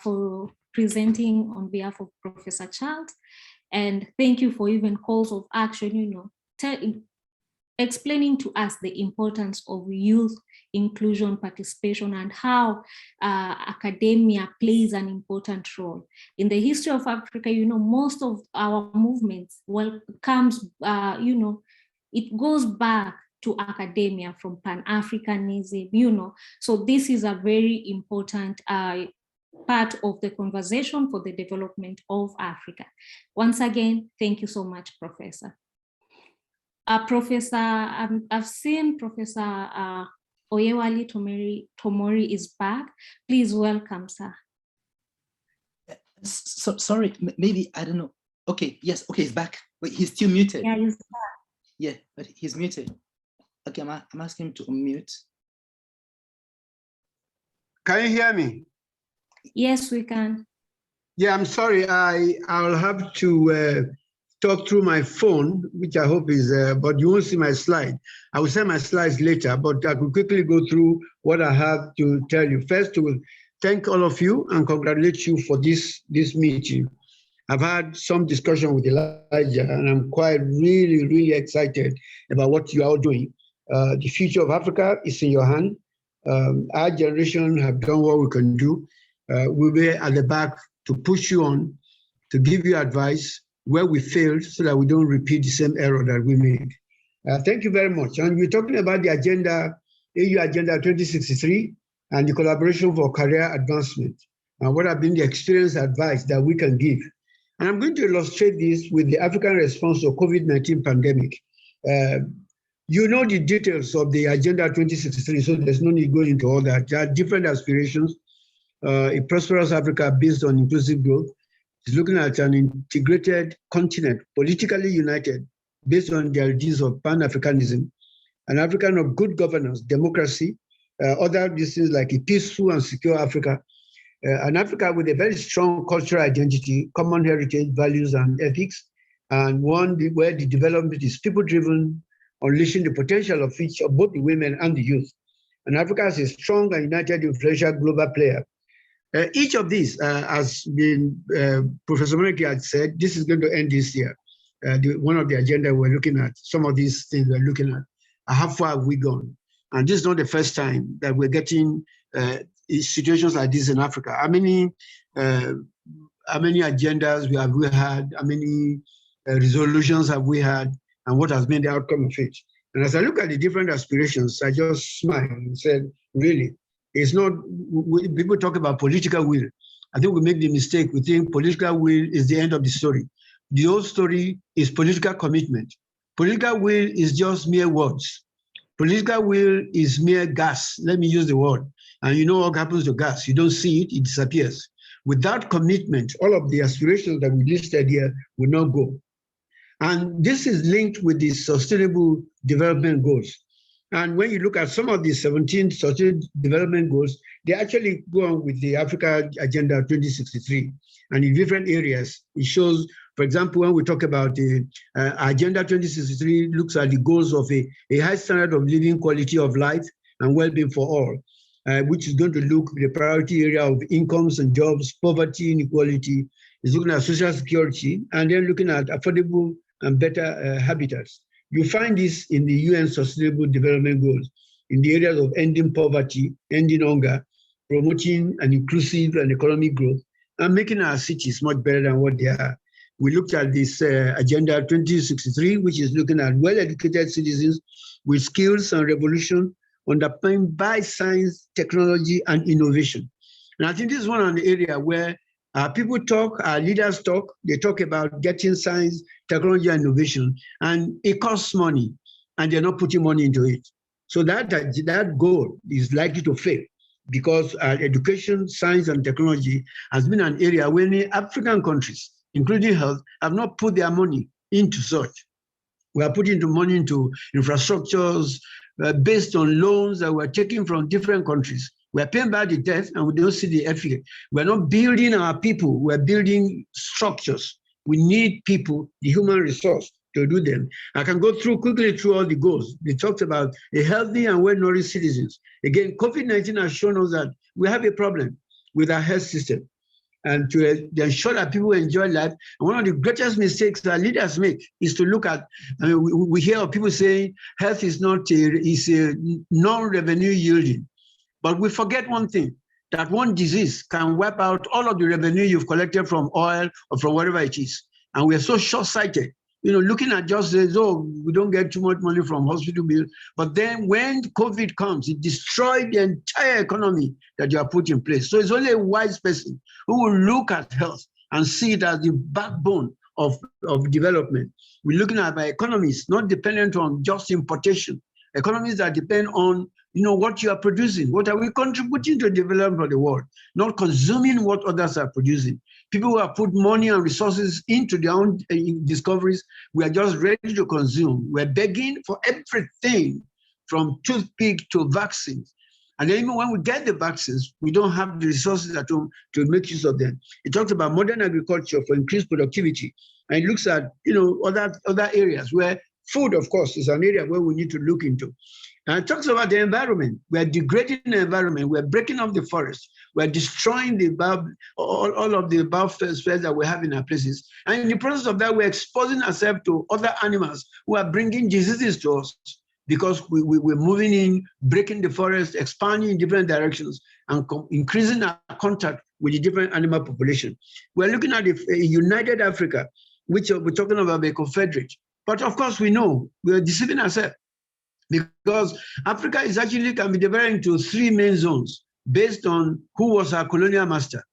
for presenting on behalf of Professor Charles. And thank you for even calls of action, explaining to us the importance of youth inclusion, participation, and how academia plays an important role. In the history of Africa, most of our movements, comes, it goes back to academia from Pan-Africanism, So this is a very important part of the conversation for the development of Africa. Once again, thank you so much, Professor. Professor, I've seen Professor Oyewale Tomori is back. Please welcome, sir. So, sorry, maybe, I don't know. Okay, yes, okay, he's back. Wait, he's still muted. Yeah, he's back. Yeah, but he's muted. Okay, I'm asking him to unmute. Can you hear me? Yes, we can. Yeah, I'm sorry. I'll have to talk through my phone, which I hope is, but you won't see my slide. I will send my slides later, but I could quickly go through what I have to tell you. First, to thank all of you and congratulate you for this meeting. I've had some discussion with Elijah, and I'm quite really excited about what you are doing. The future of Africa is in your hand. Our generation have done what we can do. We'll be at the back to push you on, to give you advice where we failed so that we don't repeat the same error that we made. Thank you very much. And we're talking about the agenda, AU Agenda 2063, and the collaboration for career advancement, and what have been the experience advice that we can give. And I'm going to illustrate this with the African response to COVID-19 pandemic. You know the details of the Agenda 2063, so there's no need going into all that. There are different aspirations. A prosperous Africa based on inclusive growth is looking at an integrated continent, politically united, based on the ideas of Pan-Africanism, an African of good governance, democracy, other things like a peaceful and secure Africa, an Africa with a very strong cultural identity, common heritage, values, and ethics, and one where the development is people-driven, unleashing the potential of each of both the women and the youth. And Africa is a strong and united influential global player. Each of these has been, Professor Moneki had said, this is going to end this year. One of the agenda we're looking at, some of these things we're looking at, how far have we gone? And this is not the first time that we're getting situations like this in Africa. How many agendas have we had? How many resolutions have we had? And what has been the outcome of it? And as I look at the different aspirations, I just smiled and said, really, it's not, people talk about political will. I think we make the mistake. We think political will is the end of the story. The whole story is political commitment. Political will is just mere words. Political will is mere gas. Let me use the word. And you know what happens to gas. You don't see it, it disappears. Without commitment, all of the aspirations that we listed here will not go. And this is linked with the Sustainable Development Goals. And when you look at some of the 17 Sustainable Development Goals, they actually go on with the Africa Agenda 2063. And in different areas, it shows, for example, when we talk about the Agenda 2063, looks at the goals of a high standard of living, quality of life, and well-being for all, which is going to look at the priority area of incomes and jobs, poverty, inequality, is looking at social security, and then looking at affordable and better habitats. You find this in the UN Sustainable Development Goals, in the areas of ending poverty, ending hunger, promoting an inclusive and economic growth, and making our cities much better than what they are. We looked at this Agenda 2063, which is looking at well-educated citizens with skills and revolution underpinned by science, technology, and innovation. And I think this is one of the areas where people talk, our leaders talk, they talk about getting science, technology, and innovation, and it costs money, and they're not putting money into it. So that goal is likely to fail because education, science, and technology has been an area where many African countries, including health, have not put their money into such. We are putting money into infrastructures based on loans that we're taking from different countries. We're paying back the debt and we don't see the effect. We're not building our people, we're building structures. We need people, the human resource, to do them. I can go quickly through all the goals. They talked about a healthy and well-nourished citizens. Again, COVID-19 has shown us that we have a problem. with our health system and to ensure that people enjoy life. And one of the greatest mistakes that leaders make is to look at, we hear of people saying health is a non-revenue yielding. But we forget one thing, that one disease can wipe out all of the revenue you've collected from oil or from whatever it is. And we're so short-sighted, looking at just this, we don't get too much money from hospital bills. But then when COVID comes, it destroyed the entire economy that you have put in place. So it's only a wise person who will look at health and see it as the backbone of development. We're looking at our economies, not dependent on just importation. Economies that depend on what you are producing. What are we contributing to the development of the world? Not consuming what others are producing. People who have put money and resources into their own discoveries, we are just ready to consume. We're begging for everything from toothpick to vaccines. And then even when we get the vaccines, we don't have the resources at home to make use of them. It talks about modern agriculture for increased productivity. And it looks at other areas where food, of course, is an area where we need to look into. And it talks about the environment. We're degrading the environment. We're breaking up the forest. We're destroying all of the biospheres that we have in our places. And in the process of that, we're exposing ourselves to other animals who are bringing diseases to us because we're moving in, breaking the forest, expanding in different directions, and increasing our contact with the different animal population. We're looking at a united Africa, which we're talking about a confederate. But of course, we know we're deceiving ourselves, because Africa can be divided into three main zones based on who was our colonial master.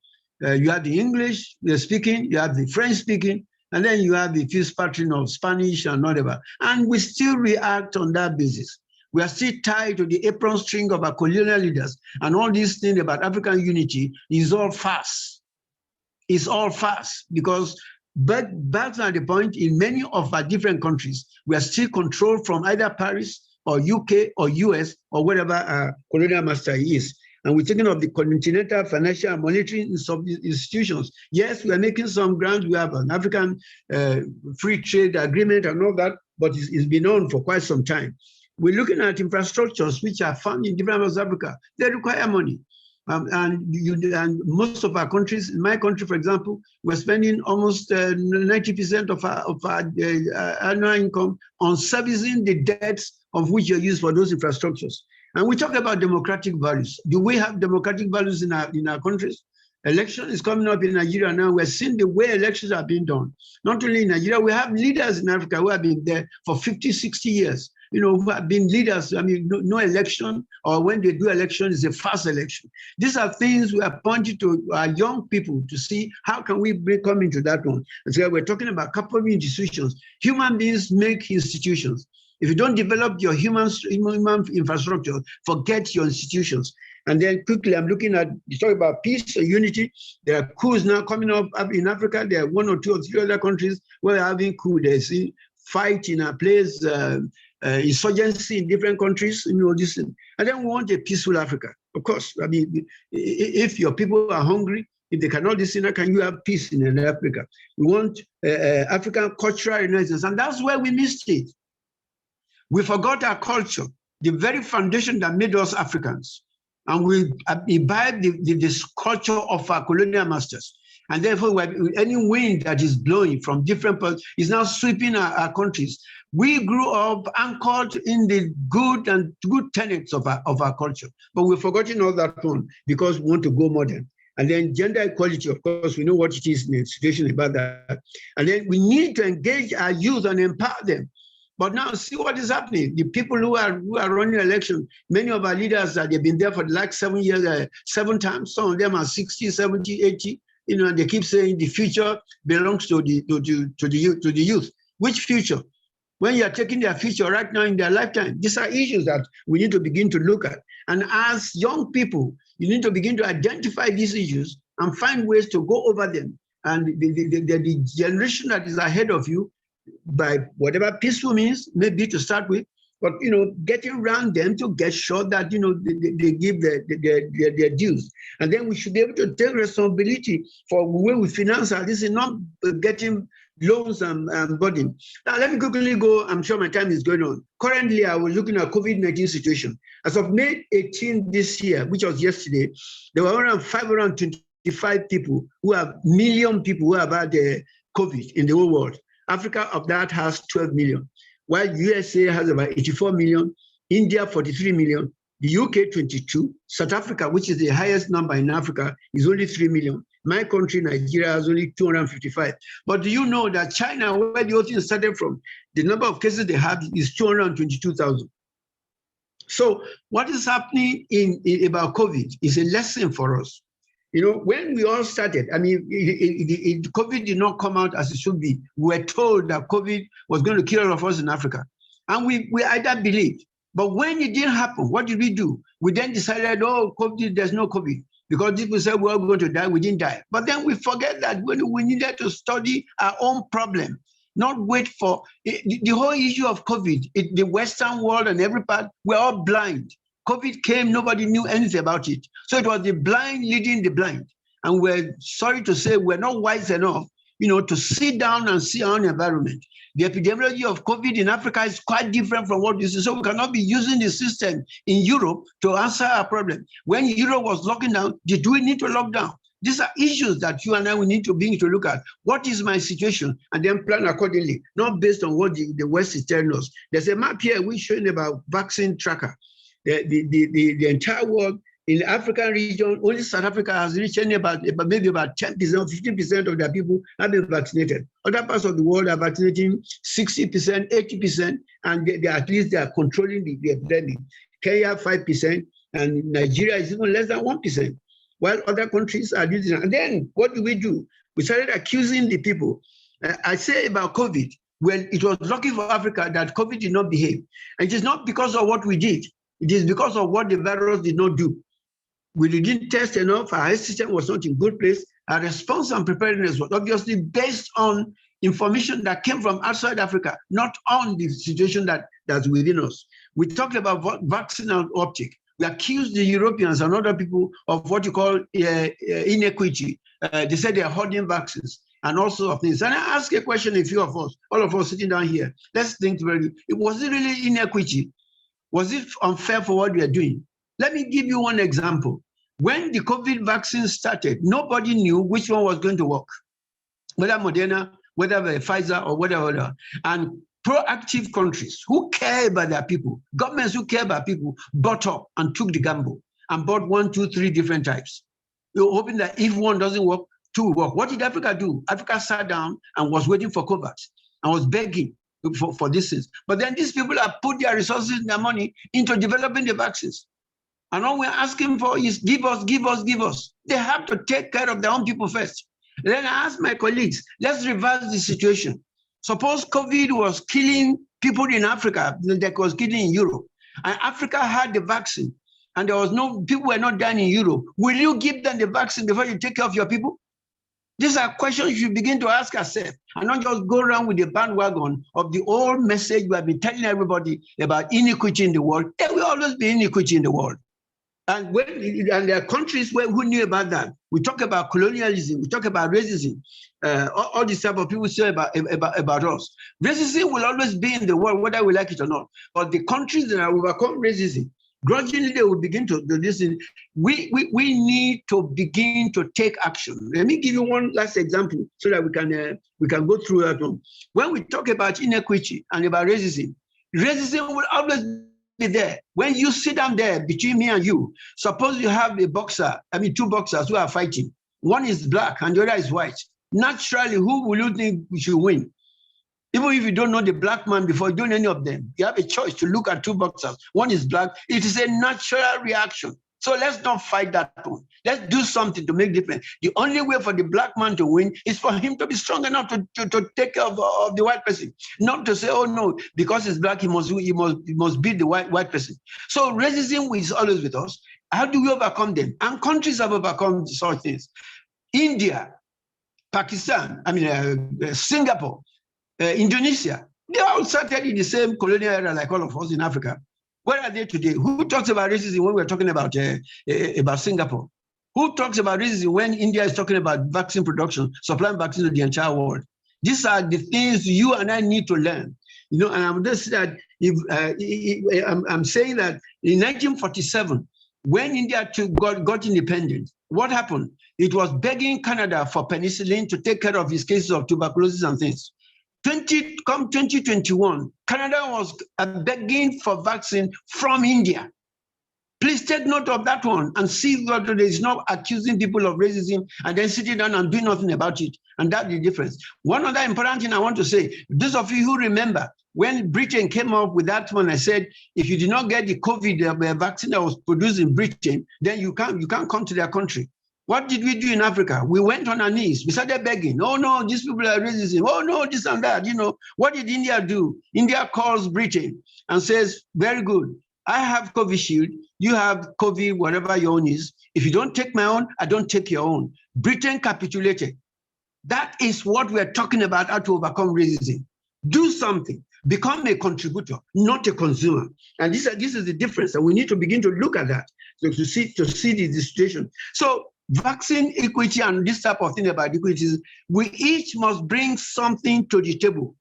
You have the English speaking, you have the French speaking, and then you have the Fitzpatrick of Spanish and whatever. And we still react on that basis. We are still tied to the apron string of our colonial leaders, and all these things about African unity is all FAS. It's all FAS, because back at the point, in many of our different countries, we are still controlled from either Paris or UK or US or whatever our colonial master is. And we're talking of the continental financial and monetary institutions. Yes, we are making some grounds. We have an African free trade agreement and all that, but it's been on for quite some time. We're looking at infrastructures which are found in different parts of Africa. They require money. And most of our countries, in my country, for example, we're spending almost 90% of our annual income on servicing the debts of which are used for those infrastructures. And we talk about democratic values. Do we have democratic values in our countries? Election is coming up in Nigeria now. We're seeing the way elections are being done. Not only in Nigeria, we have leaders in Africa who have been there for 50, 60 years. Who have been leaders. I mean, no election, or when they do election, it's a fast election. These are things we are pointing to our young people to see how can we come into that one. And so we're talking about couple of institutions. Human beings make institutions. If you don't develop your human infrastructure, forget your institutions. And then quickly, I'm looking at, you talk about peace and unity. There are coups now coming up in Africa. There are 1 or 2 or 3 other countries where we're having coups. There's fight in a place, insurgency in different countries, this. And then we want a peaceful Africa. Of course, I mean, if your people are hungry, if they cannot listen, how can you have peace in Africa? We want African cultural renaissance, and that's where we missed it. We forgot our culture, the very foundation that made us Africans. And we imbibed this culture of our colonial masters. And therefore, any wind that is blowing from different parts is now sweeping our countries. We grew up anchored in the good tenets of our culture, but we've forgotten all that one because we want to go modern. And then gender equality, of course, we know what it is in the situation about that. And then we need to engage our youth and empower them. But now see what is happening. The people who are running election, many of our leaders, they've been there for the last 7 years, 7 times. Some of them are 60, 70, 80. And they keep saying the future belongs to the youth. Which future? When you are taking their future right now in their lifetime, these are issues that we need to begin to look at. And as young people, you need to begin to identify these issues and find ways to go over them. And the generation that is ahead of you, by whatever peaceful means, maybe to start with, but getting around them to get sure that they give their dues, and then we should be able to take responsibility for the way we finance our. This is not getting loans and burden. Now, let me quickly go. I'm sure my time is going on. Currently, I was looking at COVID-19 situation. As of May 18 this year, which was yesterday, there were around 525 people million people who have had COVID in the whole world. Africa of that has 12 million, while USA has about 84 million, India 43 million, the UK 22, South Africa, which is the highest number in Africa, is only 3 million. My country, Nigeria, has only 255. But do you know that China, where the whole thing started from, the number of cases they have is 222,000. So what is happening about COVID is a lesson for us. You know, when we all started, I mean, COVID did not come out as it should be. We were told that COVID was going to kill all of us in Africa. And we either believed. But when it didn't happen, what did we do? We then decided, oh, COVID, there's no COVID. Because people said we're all going to die, we didn't die. But then we forget that when we needed to study our own problem, not wait for the whole issue of COVID, the Western world and every part, we're all blind. COVID came, nobody knew anything about it. So it was the blind leading the blind. And we're sorry to say we're not wise enough, you know, to sit down and see our own environment. The epidemiology of COVID in Africa is quite different from what you see. So we cannot be using the system in Europe to answer our problem. When Europe was locking down, did we need to lock down? These are issues that you and I will need to begin to look at. What is my situation? And then plan accordingly, not based on what the West is telling us. There's a map here we're showing about vaccine tracker. The entire world, in the African region, only South Africa has reached maybe about 10% or 15% of their people have been vaccinated. Other parts of the world are vaccinating 60%, 80%, and at least they are controlling the epidemic. Kenya, 5%, and Nigeria is even less than 1%, while other countries are using it. And then what do? We started accusing the people. I say about COVID, well, it was lucky for Africa that COVID did not behave. And it is not because of what we did. It is because of what the virus did not do. We didn't test enough, our health system was not in good place. Our response and preparedness was obviously based on information that came from outside Africa, not on the situation that's within us. We talked about vaccinal uptake. We accused the Europeans and other people of what you call inequity. They said they're hoarding vaccines and all sorts of things. And I ask a question, a few of us, all of us sitting down here, let's think very, was it really inequity? Was it unfair for what we are doing? Let me give you one example. When the COVID vaccine started, nobody knew which one was going to work, whether Moderna, whether Pfizer, or whatever. And proactive countries who care about their people, governments who care about people, bought up and took the gamble and bought 1, 2, 3 different types. We were hoping that if one doesn't work, 2 will work. What did Africa do? Africa sat down and was waiting for COVAX and was begging for this thing. But then these people have put their resources and their money into developing the vaccines. And all we're asking for is give us, give us, give us. They have to take care of their own people first. Then I asked my colleagues, let's reverse the situation. Suppose COVID was killing people in Africa that was killing in Europe, and Africa had the vaccine, and there was no, people were not dying in Europe. Will you give them the vaccine before you take care of your people? These are questions you should begin to ask ourselves, and not just go around with the bandwagon of the old message we have been telling everybody about inequity in the world. There will always be inequity in the world. And there are countries who knew about that. We talk about colonialism, we talk about racism, all these type of people say about us. Racism will always be in the world, whether we like it or not. But the countries that have overcome racism, gradually they will begin to do this. We need to begin to take action. Let me give you one last example so that we can go through that one. When we talk about inequity and about racism will always be there. When you sit down there between me and you, suppose you have a boxer, two boxers who are fighting. One is black and the other is white. Naturally, who will you think should win? Even if you don't know the black man before you don't know any of them, you have a choice to look at 2 boxers. One is black. It is a natural reaction. So let's not fight that one. Let's do something to make difference. The only way for the black man to win is for him to be strong enough to take care of the white person. Not to say, oh no, because he's black, he must beat the white person. So racism is always with us. How do we overcome them? And countries have overcome such things. India, Pakistan, Singapore, Indonesia, they all started in the same colonial era like all of us in Africa. Where are they today? Who talks about racism when we're talking about Singapore? Who talks about racism when India is talking about vaccine production, supplying vaccines to the entire world? These are the things you and I need to learn. You know, and I'm just that I'm saying that in 1947, when India got independent, what happened? It was begging Canada for penicillin to take care of its cases of tuberculosis and things. Come 2021, Canada was begging for vaccine from India. Please take note of that one and see whether there is not accusing people of racism and then sitting down and doing nothing about it. And that's the difference. One other important thing I want to say, those of you who remember when Britain came up with that one, I said, if you did not get the COVID vaccine that was produced in Britain, then you can't come to their country. What did we do in Africa? We went on our knees. We started begging. Oh no, these people are racism. Oh no, this and that. You know, what did India do? India calls Britain and says, very good. I have Covishield, you have COVID, whatever your own is. If you don't take my own, I don't take your own. Britain capitulated. That is what we're talking about, how to overcome racism. Do something, become a contributor, not a consumer. And this is the difference, and we need to begin to look at that to see the situation. So vaccine equity and this type of thing about equities, we each must bring something to the table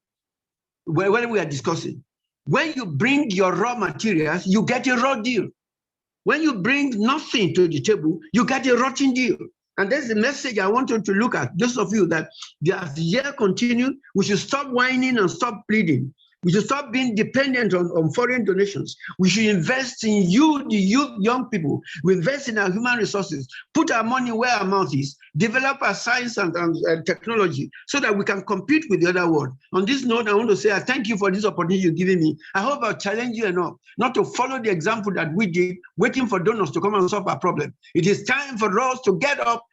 when we are discussing. When you bring your raw materials, you get a raw deal. When you bring nothing to the table, you get a rotten deal. And that's the message I want you to look at. Those of you that as the year continues, we should stop whining and stop pleading. We should stop being dependent on foreign donations. We should invest in you, the young people. We invest in our human resources, put our money where our mouth is, develop our science and technology so that we can compete with the other world. On this note, I want to say I thank you for this opportunity you're giving me. I hope I'll challenge you enough not to follow the example that we did, waiting for donors to come and solve our problem. It is time for us to get up,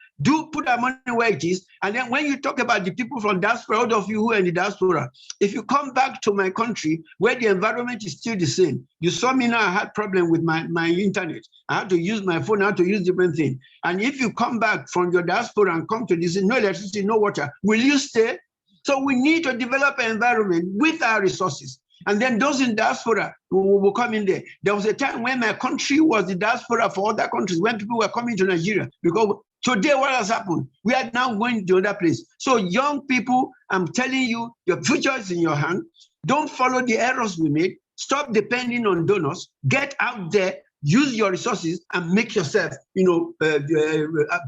put our money where it is. And then when you talk about the people from diaspora, all of you who are in the diaspora, if you come back to my country where the environment is still the same, you saw me now, I had problem with my internet. I had to use my phone, I had to use different things. And if you come back from your diaspora and come to this, no electricity, no water, will you stay? So we need to develop an environment with our resources. And then those in diaspora will come in there. There was a time when my country was the diaspora for other countries, when people were coming to Nigeria, because today, what has happened? We are now going to another place. So young people, I'm telling you, your future is in your hand. Don't follow the errors we made. Stop depending on donors. Get out there, use your resources, and make yourself,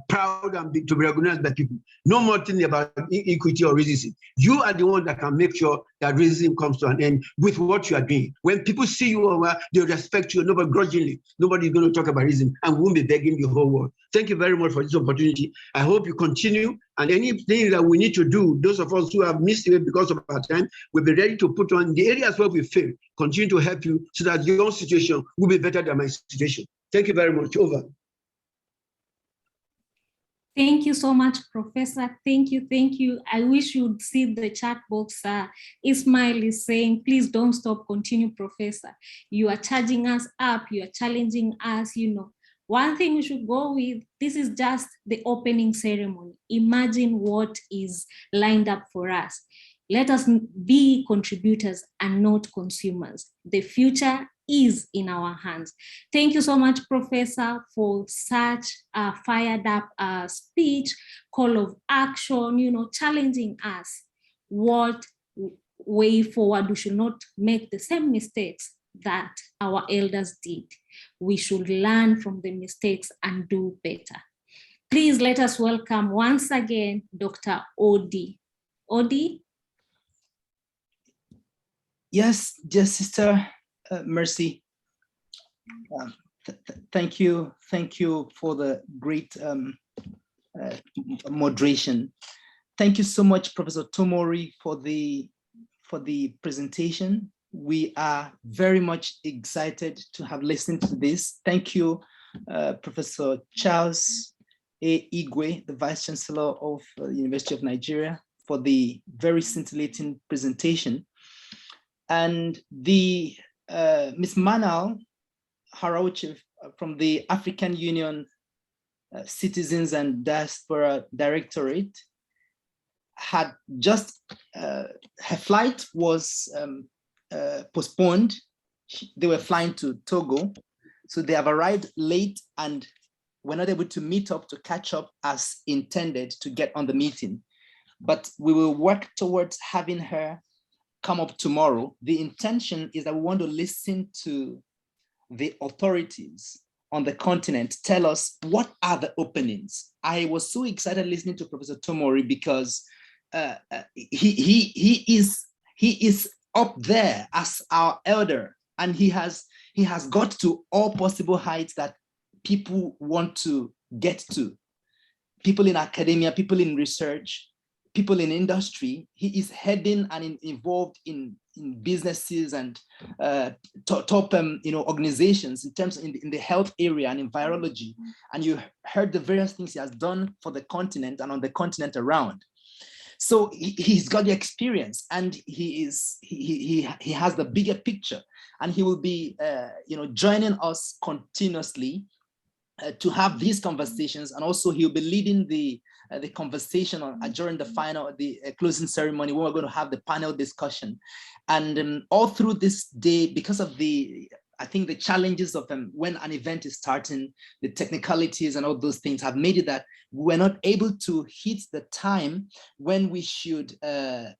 proud and to be recognized by people. No more thing about equity or racism. You are the one that can make sure that racism comes to an end with what you are doing. When people see you over, they respect you, nobody grudgingly. Nobody is going to talk about racism, and we won't be begging the whole world. Thank you very much for this opportunity. I hope you continue, and anything that we need to do, those of us who have missed it because of our time, we'll be ready to put on the areas where we fail, continue to help you so that your situation will be better than my situation. Thank you very much. Over. Thank you so much, Professor. Thank you, thank you. I wish you'd see the chat box. Ismail is saying, please don't stop, continue, Professor. You are charging us up, you are challenging us, One thing we should go with, this is just the opening ceremony. Imagine what is lined up for us. Let us be contributors and not consumers. The future is in our hands. Thank you so much, Professor, for such a fired up speech, call of action, challenging us. What way forward? We should not make the same mistakes that our elders did. We should learn from the mistakes and do better. Please let us welcome once again, Dr. Odi. Odi? Yes, dear Sister Mercy. Thank you for the great moderation. Thank you so much, Professor Tomori, for the presentation. We are very much excited to have listened to this. Thank you, Professor Charles A. Igwe, the Vice-Chancellor of the University of Nigeria, for the very scintillating presentation. And the Ms. Manal Harauchi from the African Union Citizens and Diaspora Directorate had just, her flight was postponed. They were flying to Togo. So they have arrived late and were not able to meet up to catch up as intended to get on the meeting. but we will work towards having her come up tomorrow. The intention is that we want to listen to the authorities on the continent tell us what are the openings. I was so excited listening to Professor Tomori because he is up there as our elder, and he has got to all possible heights that people want to get to. People in academia, people in research, people in industry. He is heading and involved in businesses and top organizations in terms in the health area and in virology. And you heard the various things he has done for the continent and on the continent around. So he's got the experience, and he has the bigger picture, and he will be joining us continuously to have these conversations, and also he'll be leading the conversation during the closing ceremony, when we're going to have the panel discussion. And all through this day, because of I think the challenges of when an event is starting, the technicalities and all those things have made it that we're not able to hit the time when we should we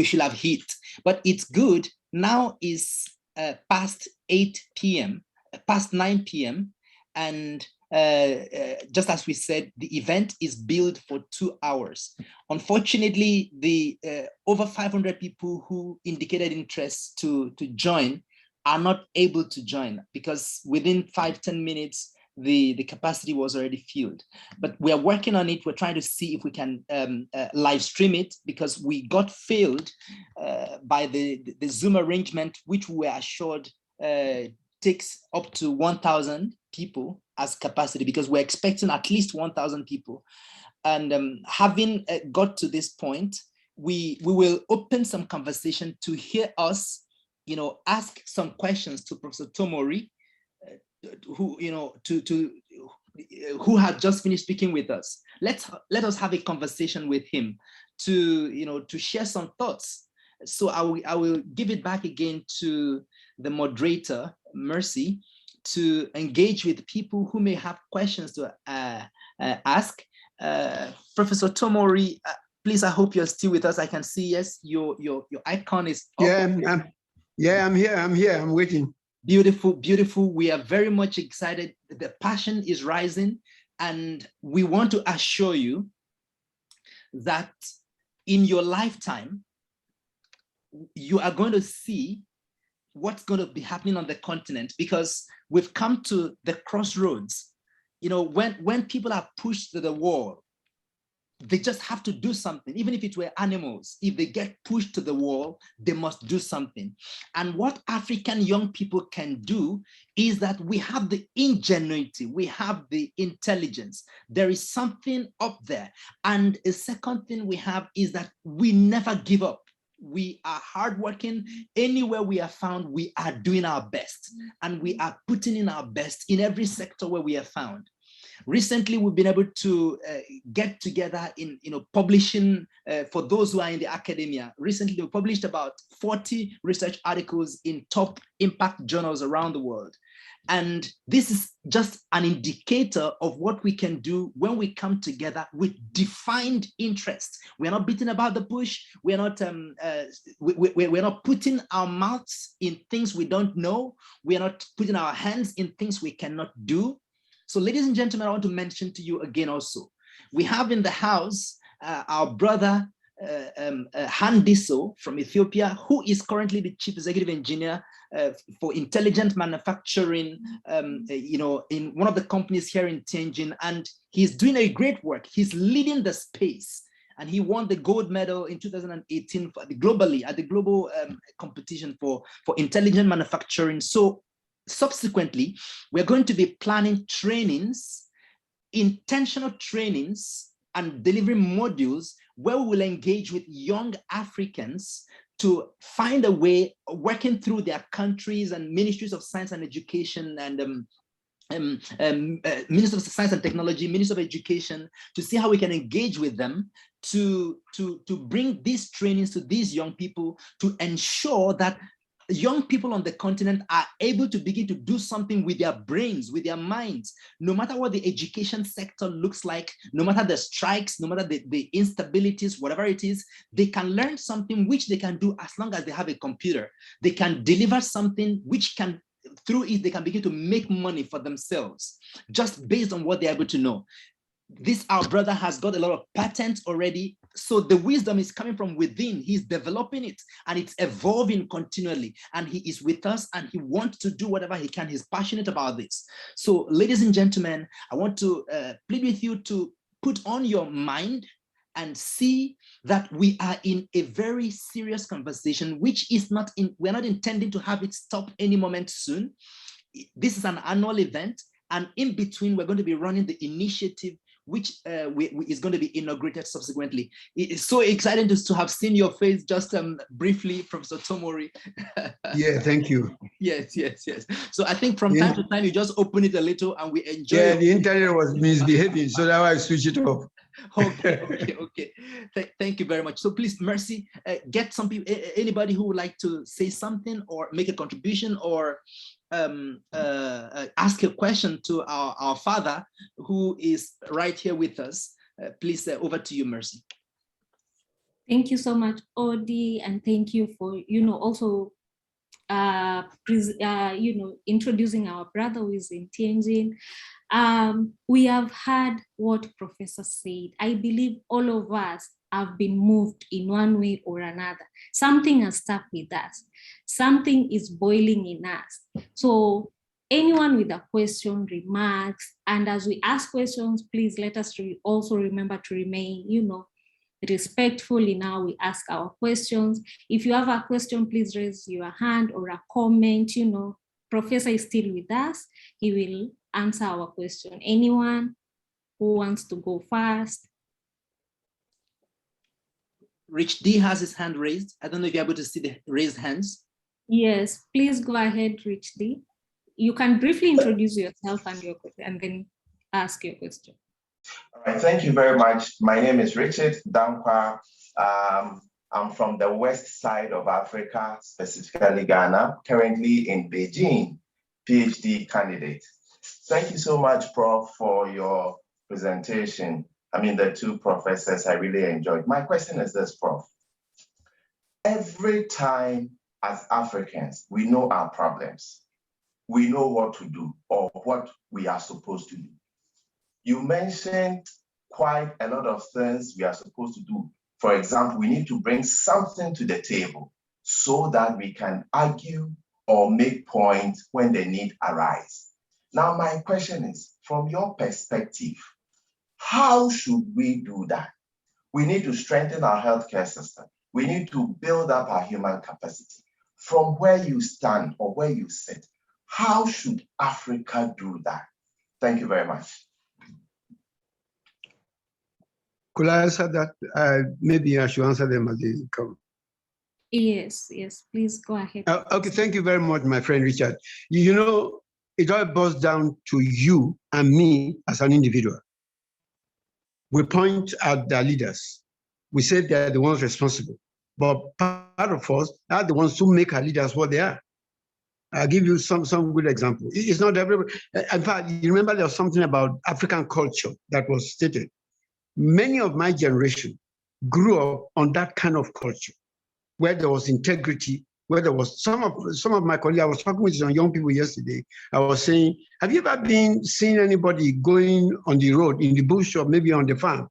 should have hit. But it's good. Now is past 8 p.m. past 9 p.m. and just as we said, the event is billed for 2 hours. Unfortunately, the over 500 people who indicated interest to join are not able to join, because within 5-10 minutes, the capacity was already filled. But we are working on it. We're trying to see if we can live stream it, because we got failed by the Zoom arrangement, which we were assured takes up to 1,000 people as capacity, because we're expecting at least 1,000 people. And having got to this point, we will open some conversation to hear us, ask some questions to Professor Tomori, who had just finished speaking with us. Let us have a conversation with him to share some thoughts. So I will give it back again to the moderator, Mercy, to engage with people who may have questions to ask. Professor Tomori, please, I hope you're still with us. I can see, yes, your icon is up. I'm here, I'm waiting. Beautiful, beautiful. We are very much excited. The passion is rising, and we want to assure you that in your lifetime, you are going to see what's going to be happening on the continent, because we've come to the crossroads. When people are pushed to the wall, they just have to do something. Even if it were animals, if they get pushed to the wall, they must do something. And what African young people can do is that we have the ingenuity, we have the intelligence. There is something up there. And a second thing we have is that we never give up. We are hardworking. Anywhere we are found, we are doing our best, and we are putting in our best in every sector where we are found. Recently, we've been able to get together in publishing for those who are in the academia. Recently, we published about 40 research articles in top impact journals around the world. And this is just an indicator of what we can do when we come together with defined interests. We're not beating about the bush. We're not we're not putting our mouths in things we don't know. We're not putting our hands in things we cannot do. So, ladies and gentlemen, I want to mention to you again also, we have in the house our brother Handiso from Ethiopia, who is currently the Chief Executive Engineer for intelligent manufacturing, in one of the companies here in Tianjin, and he's doing a great work. He's leading the space, and he won the gold medal in 2018 globally at the global competition for intelligent manufacturing. So subsequently, we're going to be planning trainings, intentional trainings, and delivering modules where we will engage with young Africans to find a way, working through their countries and ministries of science and education and Minister of Science and Technology, Minister of Education, to see how we can engage with them to bring these trainings to these young people to ensure that young people on the continent are able to begin to do something with their brains, with their minds, no matter what the education sector looks like, no matter the strikes, no matter the instabilities, whatever it is, they can learn something which they can do as long as they have a computer. They can deliver something which can, through it, they can begin to make money for themselves, just based on what they're able to know. This, our brother has got a lot of patents already. So the wisdom is coming from within. He's developing it and it's evolving continually. And he is with us and he wants to do whatever he can. He's passionate about this. So ladies and gentlemen, I want to plead with you to put on your mind and see that we are in a very serious conversation, which is not in, we're not intending to have it stop any moment soon. This is an annual event. And in between, we're going to be running the initiative which is going to be inaugurated subsequently. It is so exciting to have seen your face just briefly, Professor Tomori. Yeah, thank you. Yes. So I think from time to time, you just open it a little and we enjoy. Yeah, the internet was misbehaving, so that's why I switched it off. Okay. Thank you very much. So please, Mercy, get some people, anybody who would like to say something or make a contribution or ask a question to our father who is right here with us. Please, over to you, Mercy. Thank you so much, Odi, and thank you for also introducing our brother who is in Tianjin. We have heard what Professor said. I believe all of us have been moved in one way or another. Something has stuck with us. Something is boiling in us. So anyone with a question, remarks, and as we ask questions, please let us also remember to remain, respectful in how we ask our questions. If you have a question, please raise your hand or a comment. Professor is still with us. He will answer our question. Anyone who wants to go first? Rich D has his hand raised. I don't know if you're able to see the raised hands. Yes, please go ahead, Rich D. You can briefly introduce yourself and your question, and then ask your question. All right, thank you very much. My name is Richard Dankwa. I'm from the west side of Africa, specifically Ghana, currently in Beijing, PhD candidate. Thank you so much, Prof, for your presentation. I mean, the two professors I really enjoyed. My question is this, Prof. Every time as Africans, we know our problems. We know what to do or what we are supposed to do. You mentioned quite a lot of things we are supposed to do. For example, we need to bring something to the table so that we can argue or make points when the need arises. Now, my question is, from your perspective, how should we do that? We need to strengthen our healthcare system. We need to build up our human capacity. From where you stand or where you sit, how should Africa do that? Thank you very much. Could I answer that? Maybe I should answer them as they come. Yes, please go ahead. Okay, thank you very much, my friend Richard. It all boils down to you and me as an individual. We point at the leaders. We say they're the ones responsible. But part of us are the ones who make our leaders what they are. I'll give you some good example. It's not everybody. In fact, you remember there was something about African culture that was stated. Many of my generation grew up on that kind of culture, where there was integrity, where there was some of my colleagues. I was talking with some young people yesterday. I was saying, have you ever seen anybody going on the road, in the bush, or maybe on the farm?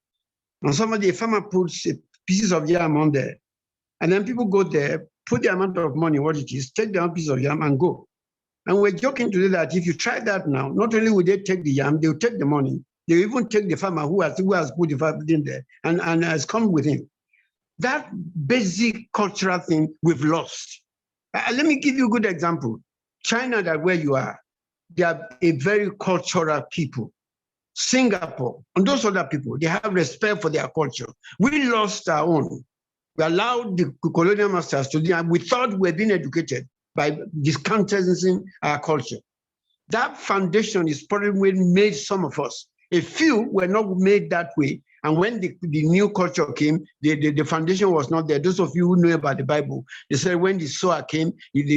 And a farmer puts pieces of yam on there, and then people go there, put the amount of money, what it is, take the piece of yam and go. And we're joking today that if you try that now, not only will they take the yam, they'll take the money. They even take the farmer who has put the farm in there and has come with him. That basic cultural thing we've lost. Let me give you a good example. China, that where you are, they are a very cultural people. Singapore, and those other people, they have respect for their culture. We lost our own. We allowed the colonial masters to do, and we thought we were being educated by discountenancing our culture. That foundation is probably what made some of us. A few were not made that way, And when the new culture came, the foundation was not there. Those of you who know about the Bible, they said when the sower came,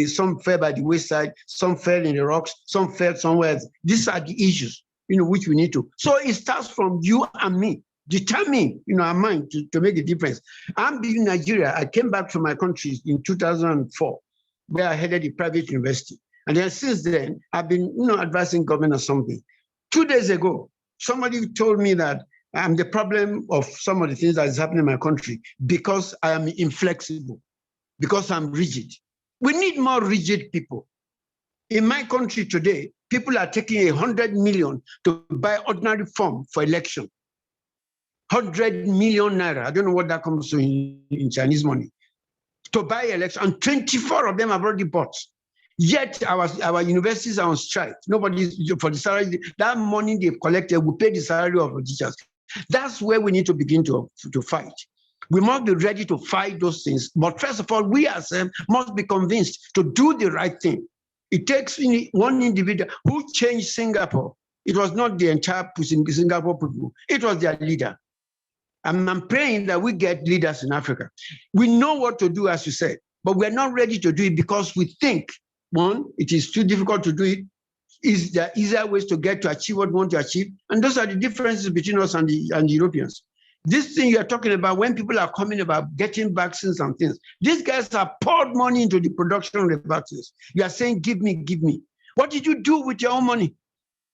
some fell by the wayside, some fell in the rocks, some fell somewhere else. These are the issues, which we need to. So it starts from you and me. Determine, our mind to make a difference. I'm in Nigeria. I came back from my country in 2004, where I headed a private university. And then since then, I've been, advising government or something. 2 days ago, somebody told me that I'm the problem of some of the things that is happening in my country because I am inflexible, because I'm rigid. We need more rigid people. In my country today, people are taking 100 million to buy ordinary form for election. 100 million naira. I don't know what that comes to in Chinese money. To buy election, and 24 of them have already bought. Yet our universities are on strike. Nobody for the salary. That money they've collected will pay the salary of the teachers. That's where we need to begin to fight. We must be ready to fight those things. But first of all, we ourselves must be convinced to do the right thing. It takes one individual who changed Singapore. It was not the entire Singapore people. It was their leader. And I'm praying that we get leaders in Africa. We know what to do, as you said, but we're not ready to do it because we think, one, it is too difficult to do it. Is there easier ways to get to achieve what we want to achieve? And those are the differences between us and the Europeans. This thing you're talking about, when people are coming about getting vaccines and things, these guys have poured money into the production of the vaccines. You are saying, give me, give me. What did you do with your own money?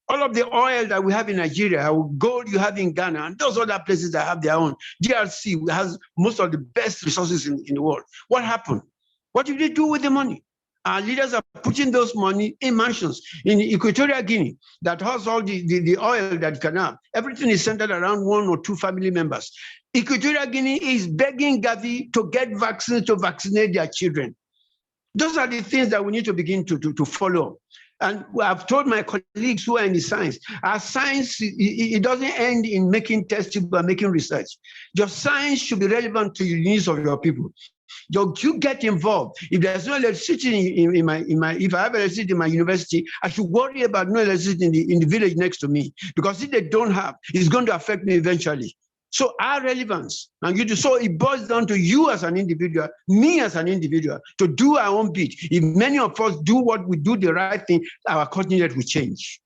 All of the oil that we have in Nigeria, gold you have in Ghana, and those other places that have their own. DRC has most of the best resources in the world. What happened? What did they do with the money? Our leaders are putting those money in mansions in Equatorial Guinea that has all the oil that can have. Everything is centered around 1 or 2 family members. Equatorial Guinea is begging Gavi to get vaccines to vaccinate their children. Those are the things that we need to begin to follow. And I've told my colleagues who are in the science, our science, it doesn't end in making tests but making research. Your science should be relevant to the needs of your people. You get involved. If there's no electricity if I have electricity in my university, I should worry about no electricity in the village next to me, because if they don't have, it's going to affect me eventually. So our relevance, so it boils down to you as an individual, me as an individual, to do our own bit. If many of us do what we do the right thing, our continent will change.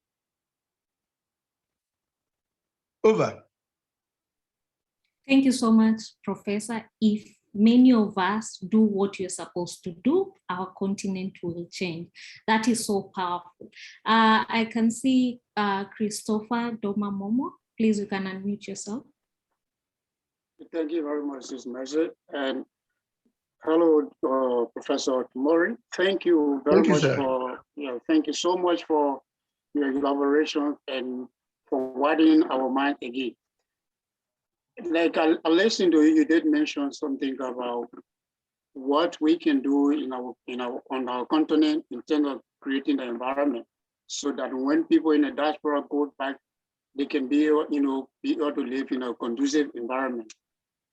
Over. Thank you so much, Professor. If many of us do what you're supposed to do, our continent will change. That is so powerful. I can see Christopher Domamomo. Please, you can unmute yourself. Thank you very much, Ms. Mercer. And hello, Professor Tomori. Thank you very much for, thank you so much for your elaboration and for widening our mind again. Like I listened to you, you did mention something about what we can do on our continent in terms of creating the environment, so that when people in the diaspora go back, they can be able to live in a conducive environment.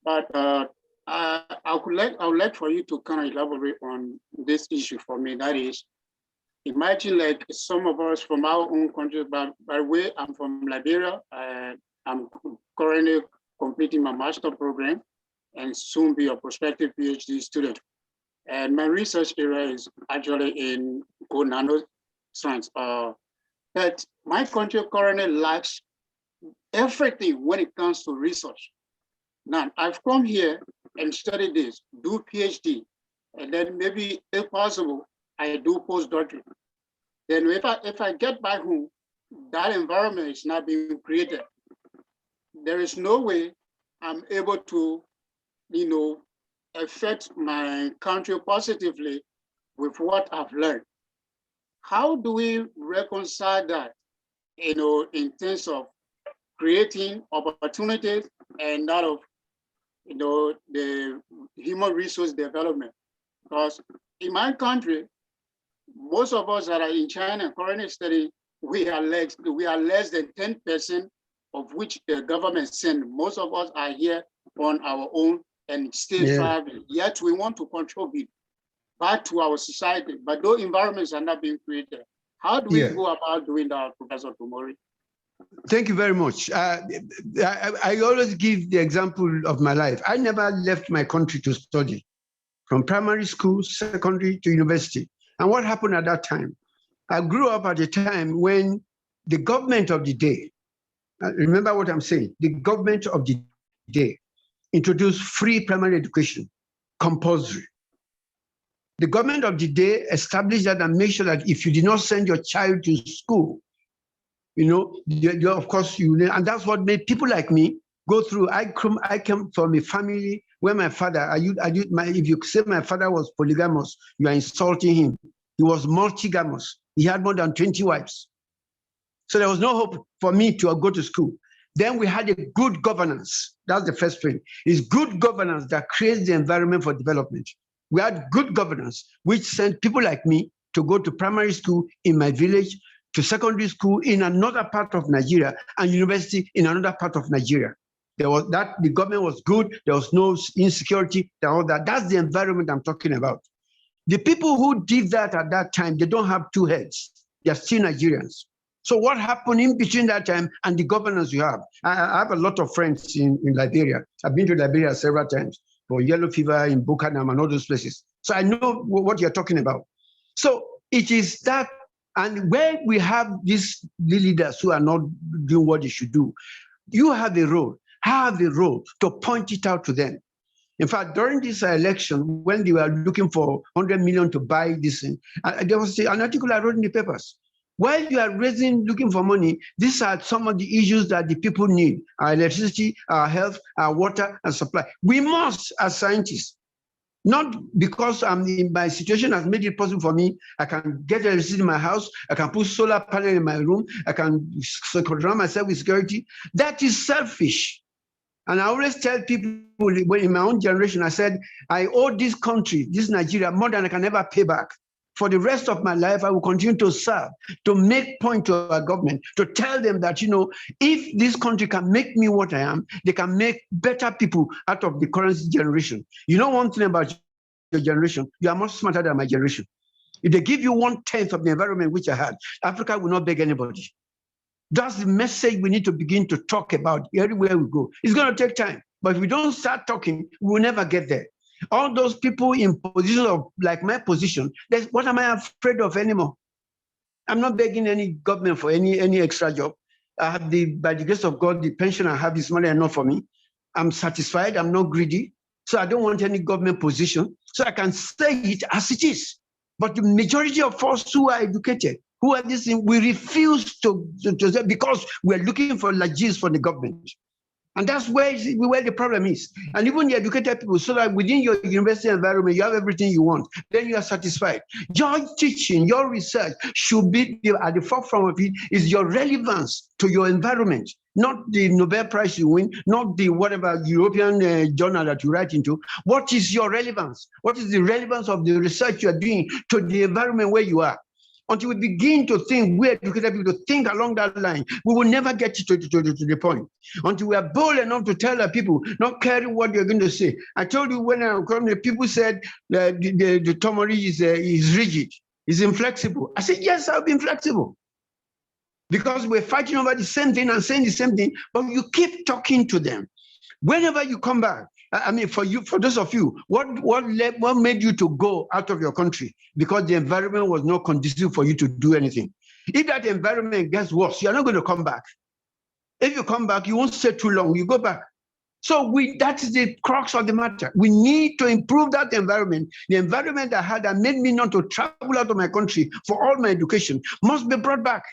But I would like for you to kind of elaborate on this issue for me. That is, imagine like some of us from our own country, by the way, I'm from Liberia. I'm currently completing my master program and soon be a prospective PhD student. And my research area is actually in nanoscience. But my country currently lacks everything when it comes to research. Now, I've come here and studied this, do PhD, and then maybe, if possible, I do postdoctorate. Then if I get back home, that environment is not being created. There is no way I'm able to, affect my country positively with what I've learned. How do we reconcile that, in terms of creating opportunities and that of, the human resource development? Because in my country, most of us that are in China currently studying, we are less than 10% of which the government send. Most of us are here on our own and still thriving. Yet we want to contribute back to our society, but those environments are not being created. How do we go about doing that, Professor Tomori? Thank you very much. I always give the example of my life. I never left my country to study, from primary school, secondary to university. And what happened at that time? I grew up at a time when the government of the day, remember what I'm saying, the government of the day introduced free primary education, compulsory. The government of the day established that and made sure that if you did not send your child to school, of course, and that's what made people like me go through. I came from a family where my father, if you say my father was polygamous, you are insulting him. He was multigamous. He had more than 20 wives. So there was no hope for me to go to school. Then we had a good governance. That's the first thing. It's good governance that creates the environment for development. We had good governance, which sent people like me to go to primary school in my village, to secondary school in another part of Nigeria, and university in another part of Nigeria. There was that, the government was good, there was no insecurity, all that. That's the environment I'm talking about. The people who did that at that time, they don't have two heads. They're still Nigerians. So what happened in between that time and the governance you have? I have a lot of friends in Liberia. I've been to Liberia several times for yellow fever in Bukanam and all those places. So I know what you're talking about. So it is that. And where we have these leaders who are not doing what they should do, you have a role, to point it out to them. In fact, during this election, when they were looking for 100 million to buy this thing, there was an article I wrote in the papers. While you are looking for money, these are some of the issues that the people need: our electricity, our health, our water and supply. We must, as scientists, not because my situation has made it possible for me, I can get electricity in my house, I can put solar panel in my room, I can surround myself with security. That is selfish. And I always tell people, when in my own generation, I said, I owe this country, this Nigeria, more than I can ever pay back. For the rest of my life, I will continue to serve, to make point to our government, to tell them that, if this country can make me what I am, they can make better people out of the current generation. You know one thing about your generation, you are much smarter than my generation. If they give you 1/10 of the environment which I had, Africa will not beg anybody. That's the message we need to begin to talk about everywhere we go. It's going to take time, but if we don't start talking, we'll never get there. All those people in positions of, like my position, what am I afraid of anymore? I'm not begging any government for any extra job. I have by the grace of God, the pension I have is money enough for me. I'm satisfied, I'm not greedy. So I don't want any government position. So I can say it as it is. But the majority of us who are educated, who are this thing, we refuse to because we're looking for legis for the government. And that's where the problem is. And even the educated people, so that within your university environment, you have everything you want, then you are satisfied. Your teaching, your research should be at the forefront of it, is your relevance to your environment, not the Nobel Prize you win, not the whatever European journal that you write into. What is your relevance? What is the relevance of the research you are doing to the environment where you are? Until we begin to think, we educated people to think along that line, we will never get to the point. Until we are bold enough to tell the people, not caring what you're going to say. I told you when I come, the people said the Tomori is rigid, is inflexible. I said, yes, I'll be inflexible. Because we're fighting over the same thing and saying the same thing, but you keep talking to them. Whenever you come back, I mean, for those of you, what made you to go out of your country? Because the environment was not conducive for you to do anything. If that environment gets worse, you're not going to come back. If you come back, you won't stay too long, you go back. So that is the crux of the matter. We need to improve that environment. The environment I had that made me not to travel out of my country for all my education must be brought back.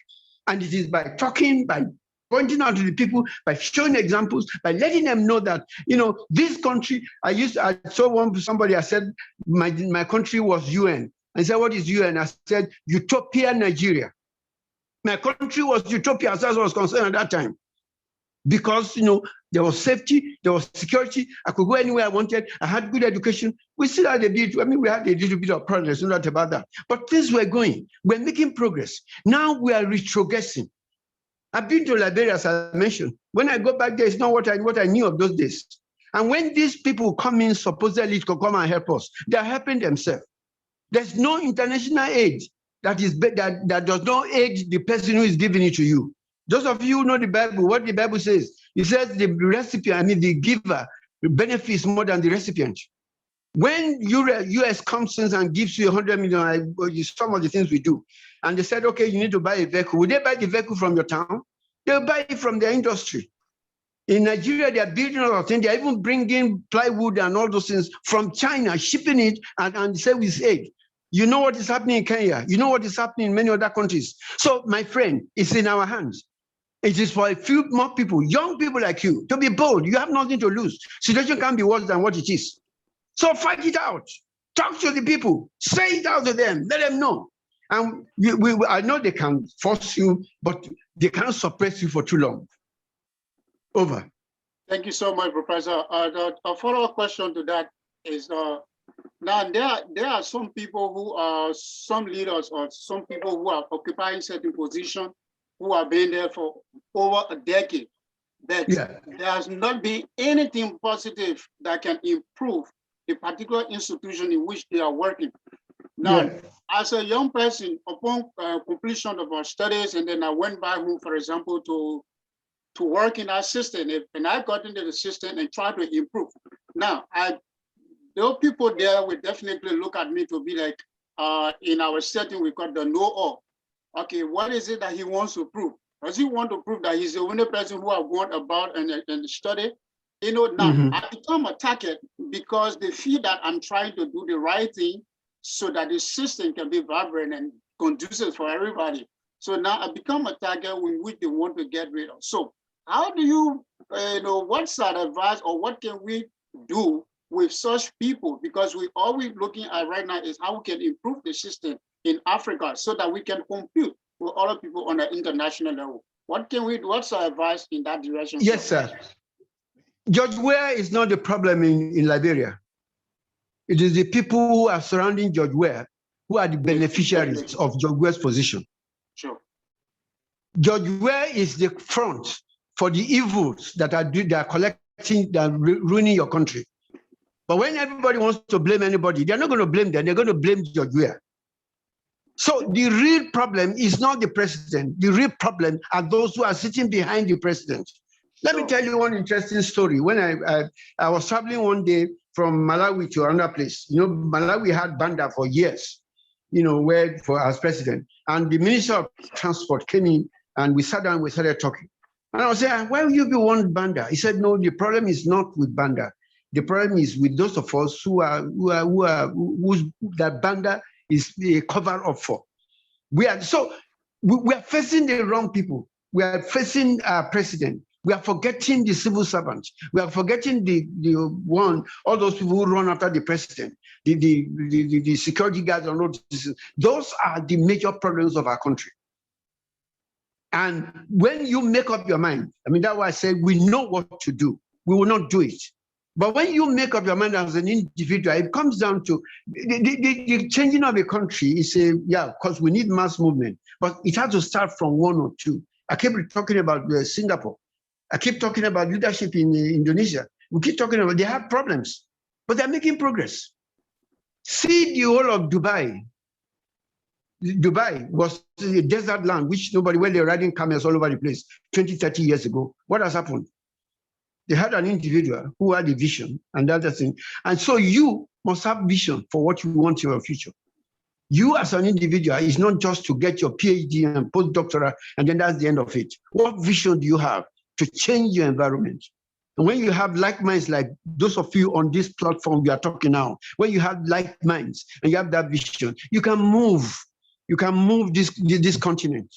And it is by talking, by pointing out to the people, by showing examples, by letting them know that, this country, I saw somebody, I said, my country was UN. I said, what is UN? I said, Utopia, Nigeria. My country was utopia, as far as I was concerned at that time. Because, there was safety, there was security, I could go anywhere I wanted, I had good education. We still had we had a little bit of progress, no doubt about that. But things were going, we're making progress. Now we are retrogressing. I've been to Liberia, as I mentioned. When I go back there, it's not what I knew of those days. And when these people come in supposedly to come and help us, they're helping themselves. There's no international aid that does not aid the person who is giving it to you. Those of you who know the Bible, what the Bible says, it says the recipient, the giver, benefits more than the recipient. When US comes in and gives you 100 million, some of the things we do, and they said, okay, you need to buy a vehicle. Will they buy the vehicle from your town? They'll buy it from their industry. In Nigeria, they are building a lot of things. They are even bringing plywood and all those things from China, shipping it and say with aid. You know what is happening in Kenya. You know what is happening in many other countries. So, my friend, it's in our hands. It is for a few more people, young people like you, to be bold. You have nothing to lose. Situation can't be worse than what it is. So fight it out. Talk to the people. Say it out to them. Let them know. And I know they can force you, but they can't suppress you for too long. Over. Thank you so much, Professor. A follow-up question to that is, now there are some people who are, some leaders or some people who are occupying certain positions who have been there for over a decade. But there has not been anything positive that can improve the particular institution in which they are working. Now, as a young person, upon completion of our studies, and then I went back home, for example, to work in our system, and I got into the system and tried to improve. Now, those people there will definitely look at me to be like, in our setting, we call the know-all. Okay, what is it that he wants to prove? Does he want to prove that he's the only person who have gone about and studied? You know, now I become a target because they feel that I'm trying to do the right thing so that the system can be vibrant and conducive for everybody. So now I become a target in which they want to get rid of. So how do you, what's that advice, or what can we do with such people? Because we always looking at right now is how we can improve the system in Africa so that we can compete with other people on an international level. What can we do? What's our advice in that direction? Yes, sir. George Weah is not the problem in Liberia. It is the people who are surrounding George Weah who are the beneficiaries of George Weah's position. Sure. George Weah is the front for the evils that are collecting, that are ruining your country. But when everybody wants to blame anybody, they're not going to blame them. They're going to blame George Weah. So the real problem is not the president. The real problem are those who are sitting behind the president. Let me tell you one interesting story. When I was traveling one day from Malawi to another place, Malawi had Banda for years, where for as president. And the Minister of Transport came in and we sat down, we started talking. And I was saying, why would you be one Banda? He said, no, the problem is not with Banda. The problem is with those of us who that Banda is a cover up for. We are facing the wrong people. We are facing our president. We are forgetting the civil servants. We are forgetting all those people who run after the president, the security guards and all this. Those are the major problems of our country. And when you make up your mind, that's why I said we know what to do. We will not do it. But when you make up your mind as an individual, it comes down to the changing of a country is because we need mass movement, but it has to start from one or two. I keep talking about Singapore. I keep talking about leadership in Indonesia. We keep talking about, they have problems, but they're making progress. See the whole of Dubai. Dubai was a desert land, which nobody, when they're riding camels all over the place 20, 30 years ago. What has happened? They had an individual who had a vision and the other thing. And so you must have vision for what you want in your future. You as an individual is not just to get your PhD and postdoctorate and then that's the end of it. What vision do you have to change your environment? And when you have like minds like those of you on this platform we are talking now, when you have like minds and you have that vision, you can move this continent.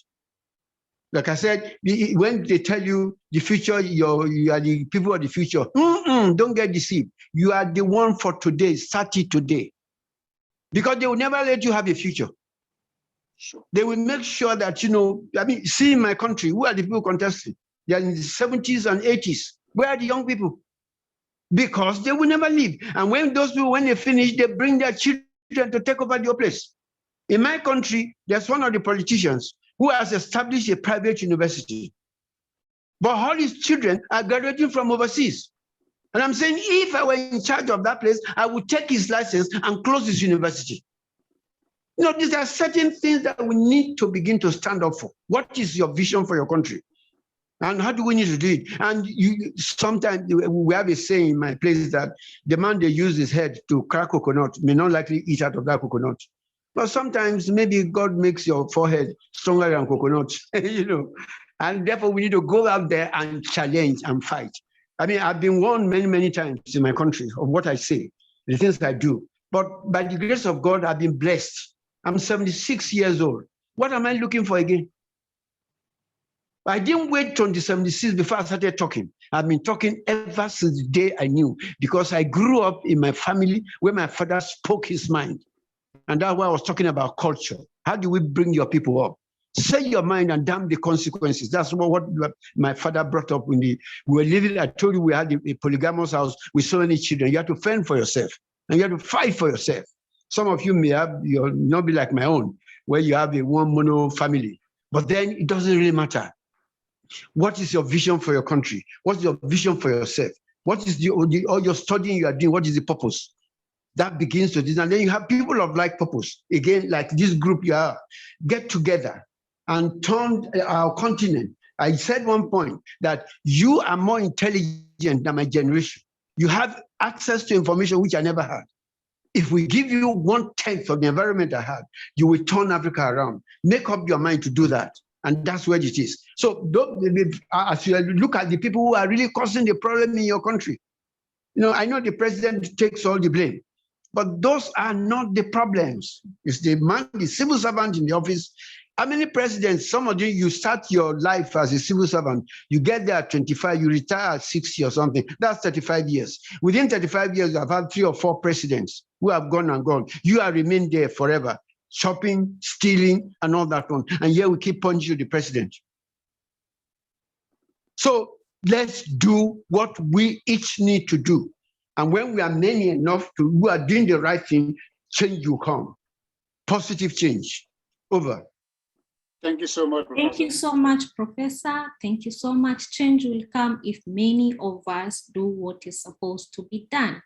Like I said, when they tell you the future, you are the people of the future. Don't get deceived. You are the one for today. Start it today. Because they will never let you have a future. Sure. They will make sure that, see in my country, who are the people contesting? They are in the 70s and 80s. Where are the young people? Because they will never leave. And when those people, when they finish, they bring their children to take over your place. In my country, there's one of the politicians who has established a private university. But all his children are graduating from overseas. And I'm saying, if I were in charge of that place, I would take his license and close his university. These are certain things that we need to begin to stand up for. What is your vision for your country? And how do we need to do it? And sometimes we have a saying in my place that the man they use his head to crack coconut may not likely eat out of that coconut. But sometimes maybe God makes your forehead stronger than coconut, you know. And therefore we need to go out there and challenge and fight. I mean, I've been warned many, many times in my country of what I say, the things I do. But by the grace of God, I've been blessed. I'm 76 years old. What am I looking for again? I didn't wait till the 76 before I started talking. I've been talking ever since the day I knew, because I grew up in my family where my father spoke his mind. And that's why I was talking about culture. How do we bring your people up? Say your mind and damn the consequences. That's what my father brought up when we were living. I told you we had a polygamous house with so many children. You have to fend for yourself and you have to fight for yourself. Some of you may have, you'll not be like my own, where you have a one mono family. But then it doesn't really matter. What is your vision for your country? What's your vision for yourself? What is all your studying you are doing? What is the purpose? That begins to this. And then you have people of like purpose. Again, like this group you are, get together and turn our continent. I said one point that you are more intelligent than my generation. You have access to information which I never had. If we give you 1/10 of the environment I had, you will turn Africa around. Make up your mind to do that. And that's where it is. So as you look at the people who are really causing the problem in your country, you know, I know the president takes all the blame, but those are not the problems. It's the man, the civil servant in the office. How many presidents, some of you start your life as a civil servant, you get there at 25, you retire at 60 or something. That's 35 years. Within 35 years, I've had 3 or 4 presidents who have gone and gone. You have remained there forever. Shopping, stealing, and all that one. And here we keep punching you, the president. So let's do what we each need to do. And when we are many enough who are doing the right thing, change will come. Positive change. Over. Thank you so much, Professor. Thank you so much, Professor. Thank you so much. Change will come if many of us do what is supposed to be done.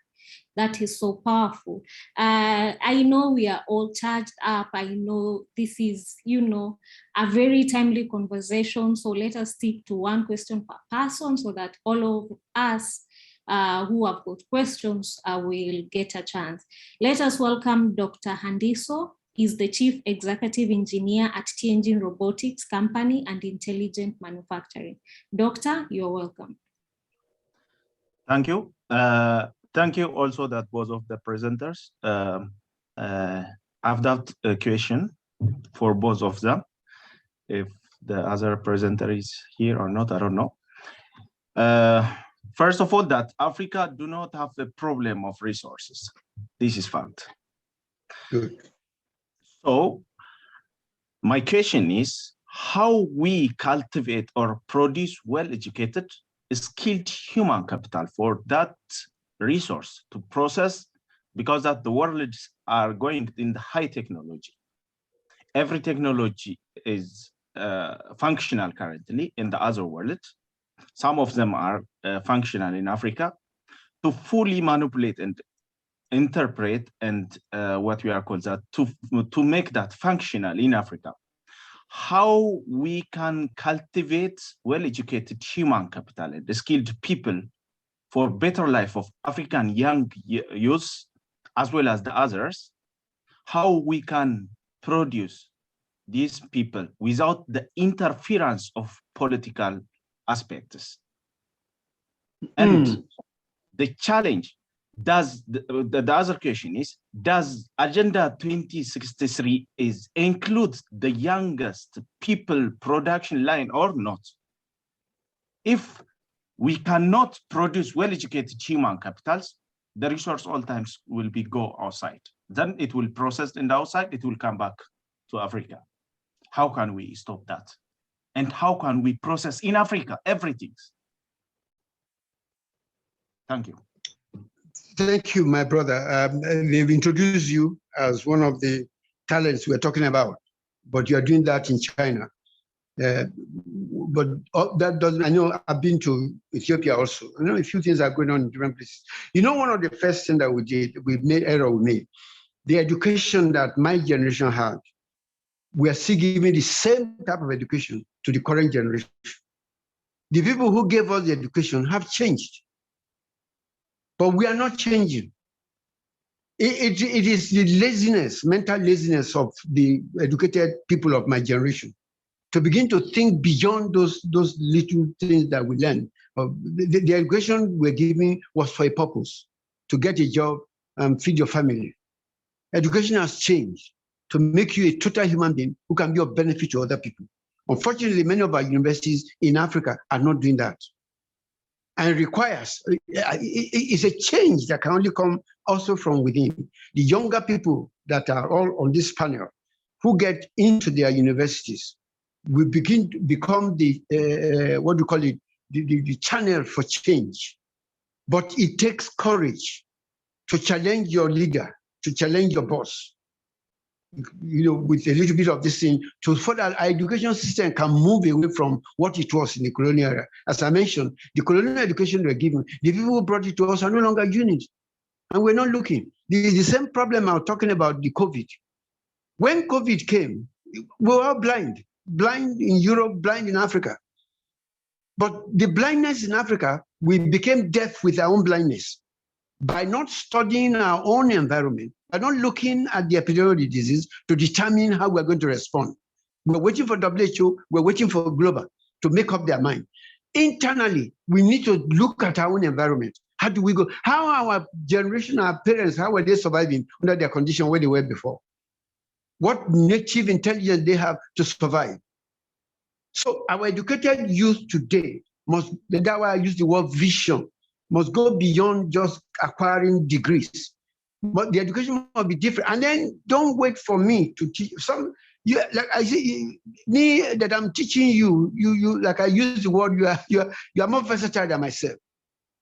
That is so powerful. I know we are all charged up. I know this is, you know, a very timely conversation. So let us stick to one question per person so that all of us who have got questions will get a chance. Let us welcome Dr. Handiso. He's the Chief Executive Engineer at Tianjin Robotics Company and Intelligent Manufacturing. Doctor, you're welcome. Thank you. Thank you also that both of the presenters. I've got a question for both of them. If the other presenter is here or not, I don't know. First of all, that Africa do not have a problem of resources. This is fact. Good. So my question is how we cultivate or produce well-educated, skilled human capital for that resource to process, because that the worlds are going in the high technology. Every technology is functional currently in the other world. Some of them are functional in Africa. To fully manipulate and interpret and what we are called that, to make that functional in Africa, how we can cultivate well-educated human capital and skilled people for better life of African young youth, as well as the others, how we can produce these people without the interference of political aspects. And the challenge, the other question is, does Agenda 2063 include the youngest people production line or not? If we cannot produce well-educated human capitals, the resource all times will go outside. Then it will process in the outside, it will come back to Africa. How can we stop that? And how can we process in Africa everything? Thank you. Thank you, my brother. They've introduced you as one of the talents we're talking about, but you're doing that in China. But that doesn't, I know I've been to Ethiopia also. I know a few things are going on in different places. You know, one of the first things that we did, we made, the education that my generation had, we are still giving the same type of education to the current generation. The people who gave us the education have changed, but we are not changing. It is the laziness, mental laziness of the educated people of my generation to begin to think beyond those little things that we learn. The education we're giving was for a purpose, to get a job and feed your family. Education has changed to make you a total human being who can be of benefit to other people. Unfortunately, many of our universities in Africa are not doing that. And it requires, it's a change that can only come also from within. The younger people that are all on this panel who get into their universities will begin to become the, what do you call it, the channel for change. But it takes courage to challenge your leader, to challenge your boss, with a little bit of this thing, so that our education system can move away from what it was in the colonial era. As I mentioned, the colonial education we're given, the people who brought it to us are no longer using it. And we're not looking. The same problem I was talking about, the COVID. When COVID came, we were all blind in Europe, blind in Africa. But the blindness in Africa, we became deaf with our own blindness by not studying our own environment, by not looking at the epidemiology disease to determine how we're going to respond. We're waiting for WHO, we're waiting for global to make up their mind. Internally, we need to look at our own environment. How do we go? How our generation, our parents, how are they surviving under their condition where they were before? What native intelligence they have to survive? So our educated youth today must, that's why I use the word vision, must go beyond just acquiring degrees. But the education must be different. And then don't wait for me to teach some. You, like I say, me that I'm teaching you, like I use the word, you are more versatile than myself.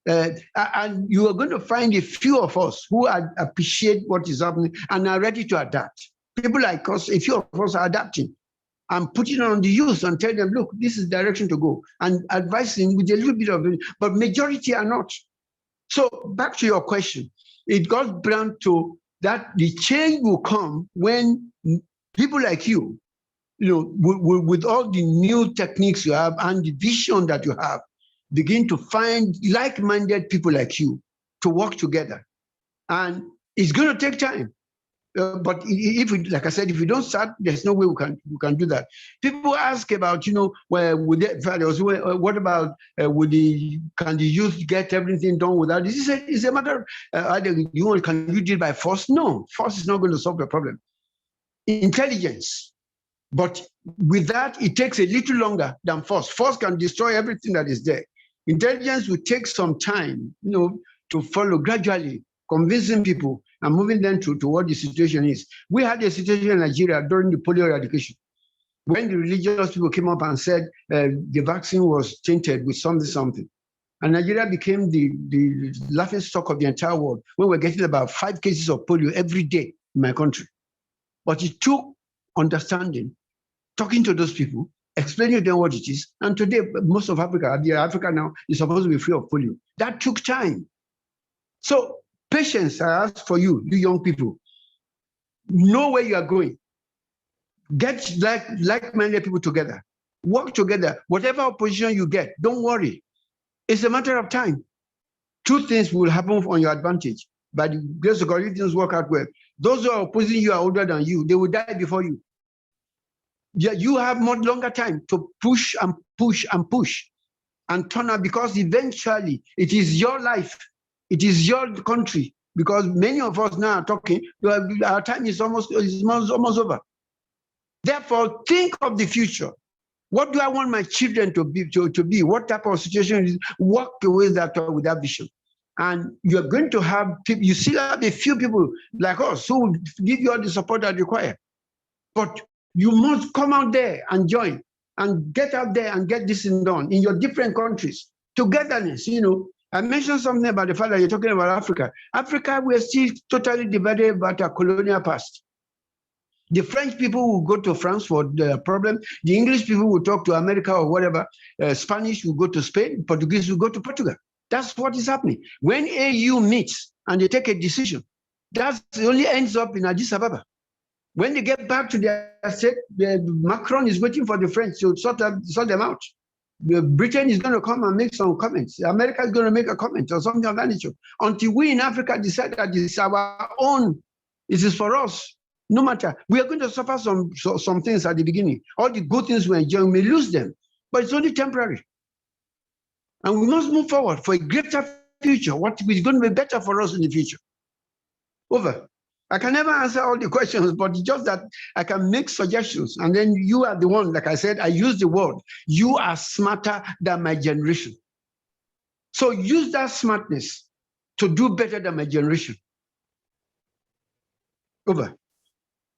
And you are going to find a few of us who appreciate what is happening and are ready to adapt. People like us, a few of us are adapting. I'm putting on the youth and tell them, look, this is the direction to go, and advising with a little bit of it, but majority are not. So back to your question, it goes down to that the change will come when people like you, with all the new techniques you have and the vision that you have, begin to find like-minded people like you to work together. And it's going to take time. But if we, like I said, if we don't start, there's no way we can do that. People ask about, where would what about can the youth get everything done without this? It's a matter of can you do it by force? No, force is not going to solve the problem. Intelligence, but with that, it takes a little longer than force. Force can destroy everything that is there. Intelligence will take some time, to follow gradually, convincing people and moving them to what the situation is. We had a situation in Nigeria during the polio eradication, when the religious people came up and said the vaccine was tainted with something. And Nigeria became the laughing stock of the entire world, when we're getting about 5 cases of polio every day in my country. But it took understanding, talking to those people, explaining to them what it is. And today, most of Africa now is supposed to be free of polio. That took time. So patience, I ask for you young people, know where you are going. Get like-minded people together. Work together. Whatever opposition you get, don't worry. It's a matter of time. 2 things will happen on your advantage. By the grace of God, if things work out well, those who are opposing you are older than you. They will die before you. You have much longer time to push and push and push and turn out, because eventually it is your life. It is your country, because many of us now are talking, our time is almost over. Therefore, think of the future. What do I want my children to be? What type of situation is? Work towards that with that vision. And you're going to have people, you still have a few people like us who will give you all the support that you require. But you must come out there and join and get out there and get this thing done in your different countries. Togetherness, I mentioned something about the fact that you're talking about Africa. Africa, we're still totally divided about our colonial past. The French people will go to France for the problem. The English people will talk to America or whatever. Spanish will go to Spain. Portuguese will go to Portugal. That's what is happening. When AU meets and they take a decision, that only ends up in Addis Ababa. When they get back to their state, Macron is waiting for the French to sort them out. Britain is going to come and make some comments. America is going to make a comment or something of that nature. Until we in Africa decide that it's our own, it is for us. No matter, we are going to suffer some things at the beginning. All the good things we enjoy, we may lose them, but it's only temporary. And we must move forward for a greater future, what is going to be better for us in the future. Over. I can never answer all the questions, but it's just that I can make suggestions. And then you are the one, like I said, I use the word, you are smarter than my generation. So use that smartness to do better than my generation. Over.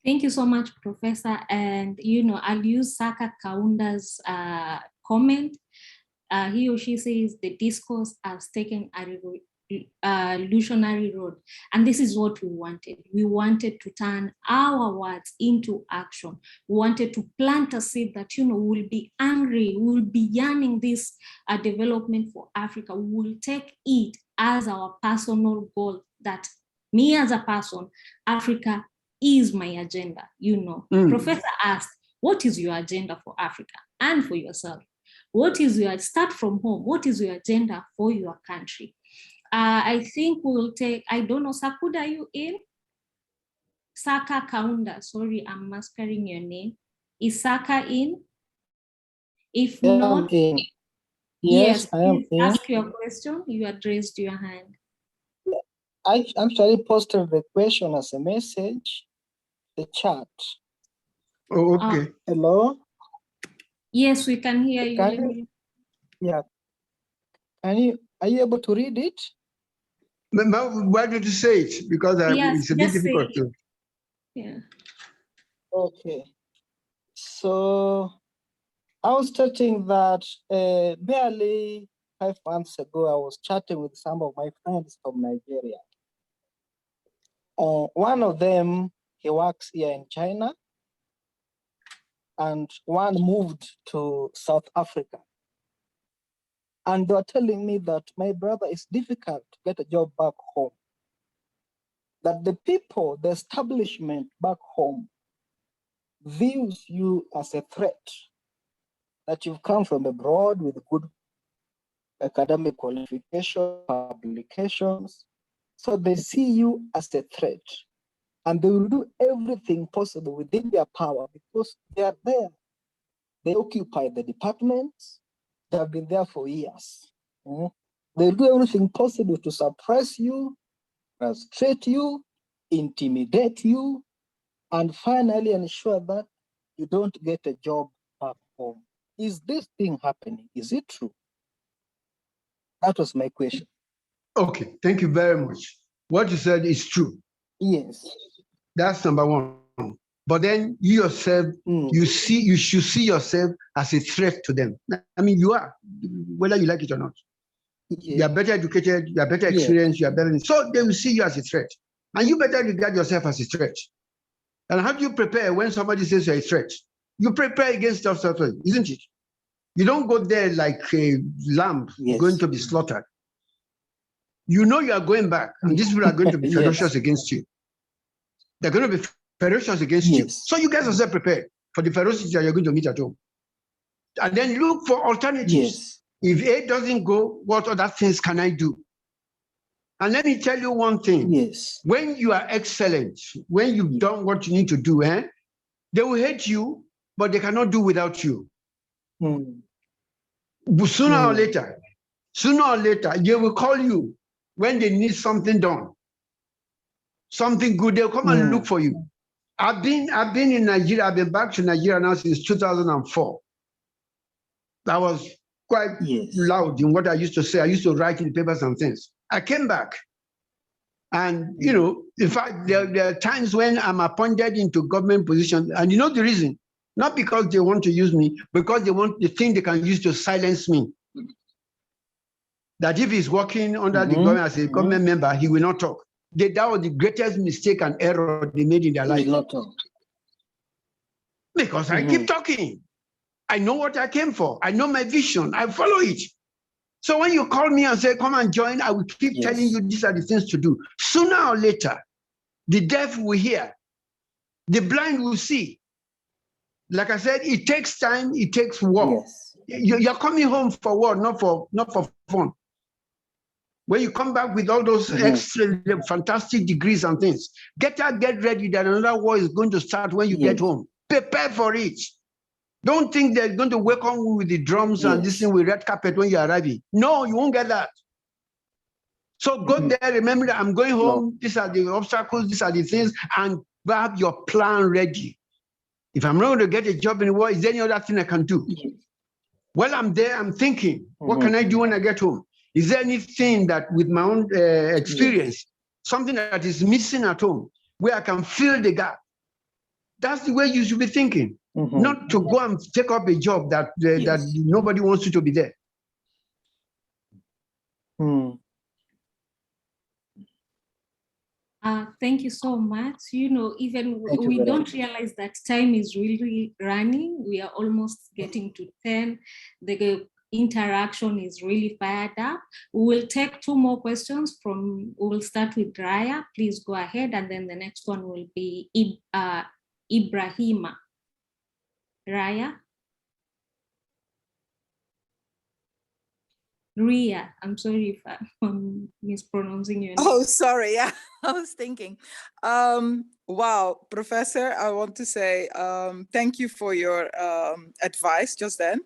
Thank you so much, Professor. And, you know, I'll use Saka Kaunda's comment. He or she says the discourse has taken a illusionary road. And this is what we wanted. We wanted to turn our words into action. We wanted to plant a seed that, you know, we'll be angry, we'll be yearning this development for Africa. We will take it as our personal goal that me as a person, Africa is my agenda, you know. Professor asked, what is your agenda for Africa and for yourself? What is your, start from home, what is your agenda for your country? I think we'll take, I don't know, Sakuda, are you in? Saka Kaunda, sorry, I'm masquerading your name. Is Saka in? If not, in. Yes, I am in. Ask your question, you had raised your hand. I actually posted the question as a message, the chat. Oh, okay. Hello? Yes, we can hear you. Yeah. Are you able to read it? Why did you say it? Because it's a bit difficult to. Yeah. Okay. So I was stating that barely 5 months ago, I was chatting with some of my friends from Nigeria. One of them, he works here in China, and one moved to South Africa. And they were telling me that, my brother, it's difficult to get a job back home. That the people, the establishment back home views you as a threat, that you've come from abroad with good academic qualifications, publications. So they see you as a threat, and they will do everything possible within their power because they are there. They occupy the departments. They have been there for years. They'll do everything possible to suppress you, frustrate you, intimidate you, and finally ensure that you don't get a job back home. Is this thing happening? Is it true? That was my question. Okay, thank you very much. What you said is true. Yes. That's number one. But then you yourself, you should see yourself as a threat to them. I mean, you are, whether you like it or not. Yeah. You are better educated, you are better experienced, you are better. So they will see you as a threat. And you better regard yourself as a threat. And how do you prepare when somebody says you're a threat? You prepare against yourself, isn't it? You don't go there like a lamb going to be slaughtered. You know you are going back, and these people are going to be ferocious against you. They're going to be ferocious against you. So you guys yourself prepared for the ferocity that you're going to meet at home. And then look for alternatives. If A doesn't go, what other things can I do? And let me tell you one thing. When you are excellent, when you've done what you need to do, they will hate you, but they cannot do without you. Sooner or later, they will call you when they need something done. Something good, they'll come and look for you. I've been in Nigeria, I've been back to Nigeria now since 2004. I was quite loud in what I used to say. I used to write in papers and things. I came back. And, you know, in fact, there are times when I'm appointed into government positions, and you know the reason? Not because they want to use me, because they think they can use to silence me. That if he's working under the government as a government member, he will not talk. That was the greatest mistake and error they made in their life. Because I keep talking. I know what I came for. I know my vision. I follow it. So when you call me and say, come and join, I will keep telling you these are the things to do. Sooner or later, the deaf will hear. The blind will see. Like I said, it takes time, it takes work. You're coming home for what? Not for fun. When you come back with all those extra fantastic degrees and things, get ready that another war is going to start when you get home. Prepare for it. Don't think they're going to welcome you with the drums and this thing with red carpet when you're arriving. No, you won't get that. So go there, remember that I'm going home, these are the obstacles, these are the things, and have your plan ready. If I'm not going to get a job in the war, is there any other thing I can do? While I'm there, I'm thinking, what can I do when I get home? Is there anything that with my own experience, something that is missing at home, where I can fill the gap? That's the way you should be thinking, not to go and take up a job that, that nobody wants you to be there. Thank you so much. You know, even we don't realize that time is really running. We are almost getting to 10. The interaction is really fired up. We will take 2 more questions we will start with Raya. Please go ahead. And then the next one will be Ibrahima. Raya? Ria, I'm sorry if I'm mispronouncing your name. Oh, sorry. Yeah, I was thinking. Wow, Professor, I want to say thank you for your advice just then.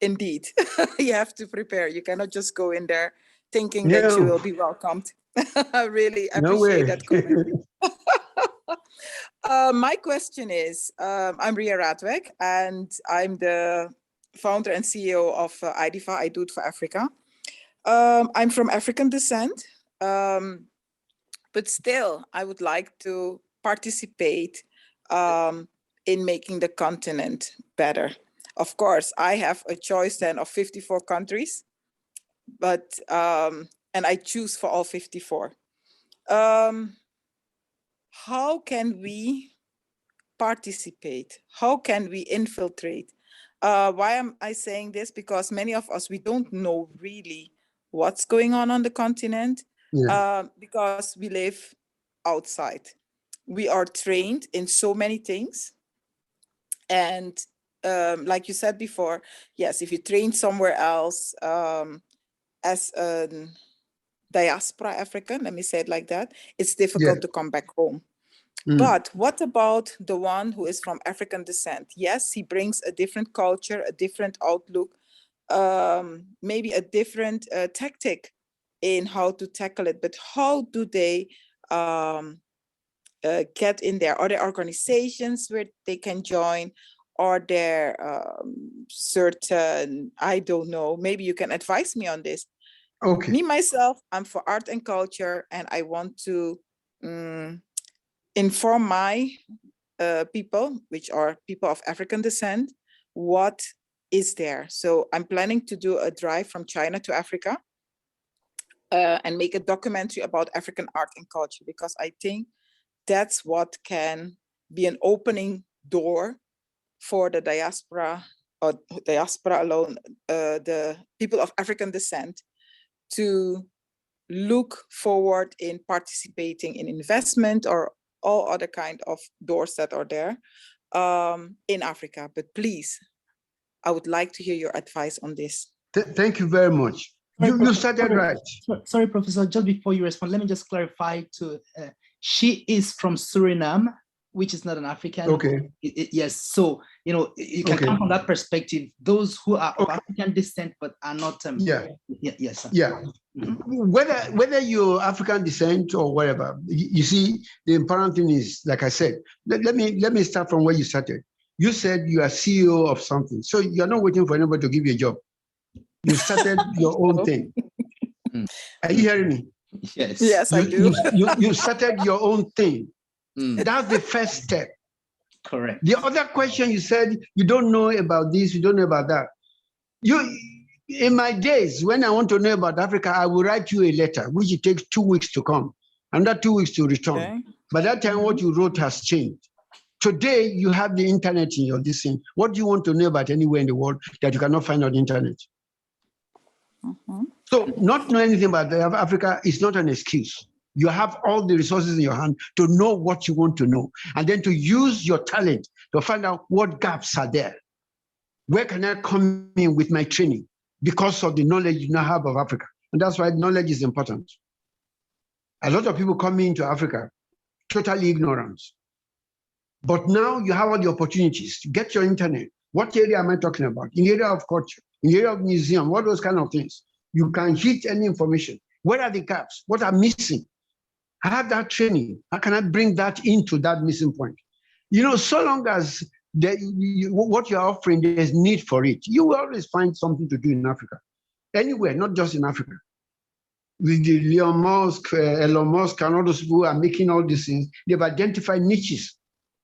Indeed, you have to prepare. You cannot just go in there thinking that you will be welcomed. I really appreciate that comment. My question is, I'm Ria Radweg, and I'm the founder and CEO of IDFA, I Do It for Africa. I'm from African descent, but still I would like to participate in making the continent better. Of course, I have a choice then of 54 countries, but and I choose for all 54. How can we participate? How can we infiltrate? Why am I saying this? Because many of us, we don't know really what's going on the continent because we live outside. We are trained in so many things. And like you said before, yes, if you train somewhere else as a diaspora African, let me say it like that, it's difficult to come back home. But what about the one who is from African descent? Yes, he brings a different culture, a different outlook, maybe a different tactic in how to tackle it. But how do they get in there? Are there organizations where they can join? Are there certain, I don't know, maybe you can advise me on this. Okay. Me, myself, I'm for art and culture, and I want to inform my people, which are people of African descent, what is there. So I'm planning to do a drive from China to Africa and make a documentary about African art and culture, because I think that's what can be an opening door for the diaspora, or diaspora alone, the people of African descent, to look forward in participating in investment or all other kind of doors that are there in Africa. But please, I would like to hear your advice on this. Thank you very much. You started right. Sorry, Professor, just before you respond, let me just clarify to, she is from Suriname, which is not an African. Okay. Yes, so, you know, you can come from that perspective. Those who are of African descent but are not. Yes. Sir. Yeah. Whether you're African descent or whatever, you see, the important thing is, like I said, let me start from where you started. You said you are CEO of something, so you're not waiting for anybody to give you a job. You started your own thing. Are you hearing me? Yes. Yes, I do. You started your own thing. That's the first step. Correct. The other question, you said you don't know about this, you don't know about that. In my days, when I want to know about Africa, I will write you a letter, which it takes 2 weeks to come, another 2 weeks to return. Okay. By that time, what you wrote has changed. Today, you have the internet in your this thing. What do you want to know about anywhere in the world that you cannot find on the internet? So not knowing anything about Africa is not an excuse. You have all the resources in your hand to know what you want to know, and then to use your talent to find out what gaps are there. Where can I come in with my training because of the knowledge you now have of Africa? And that's why knowledge is important. A lot of people come into Africa totally ignorant. But now you have all the opportunities to get your internet. What area am I talking about? In the area of culture, in the area of museum, what those kind of things. You can hit any information. Where are the gaps? What are missing? I have that training. How can I bring that into that missing point? You know, so long as what you're offering, there's need for it, you will always find something to do in Africa. Anywhere, not just in Africa. With the Elon Musk and all those people who are making all these things, they've identified niches.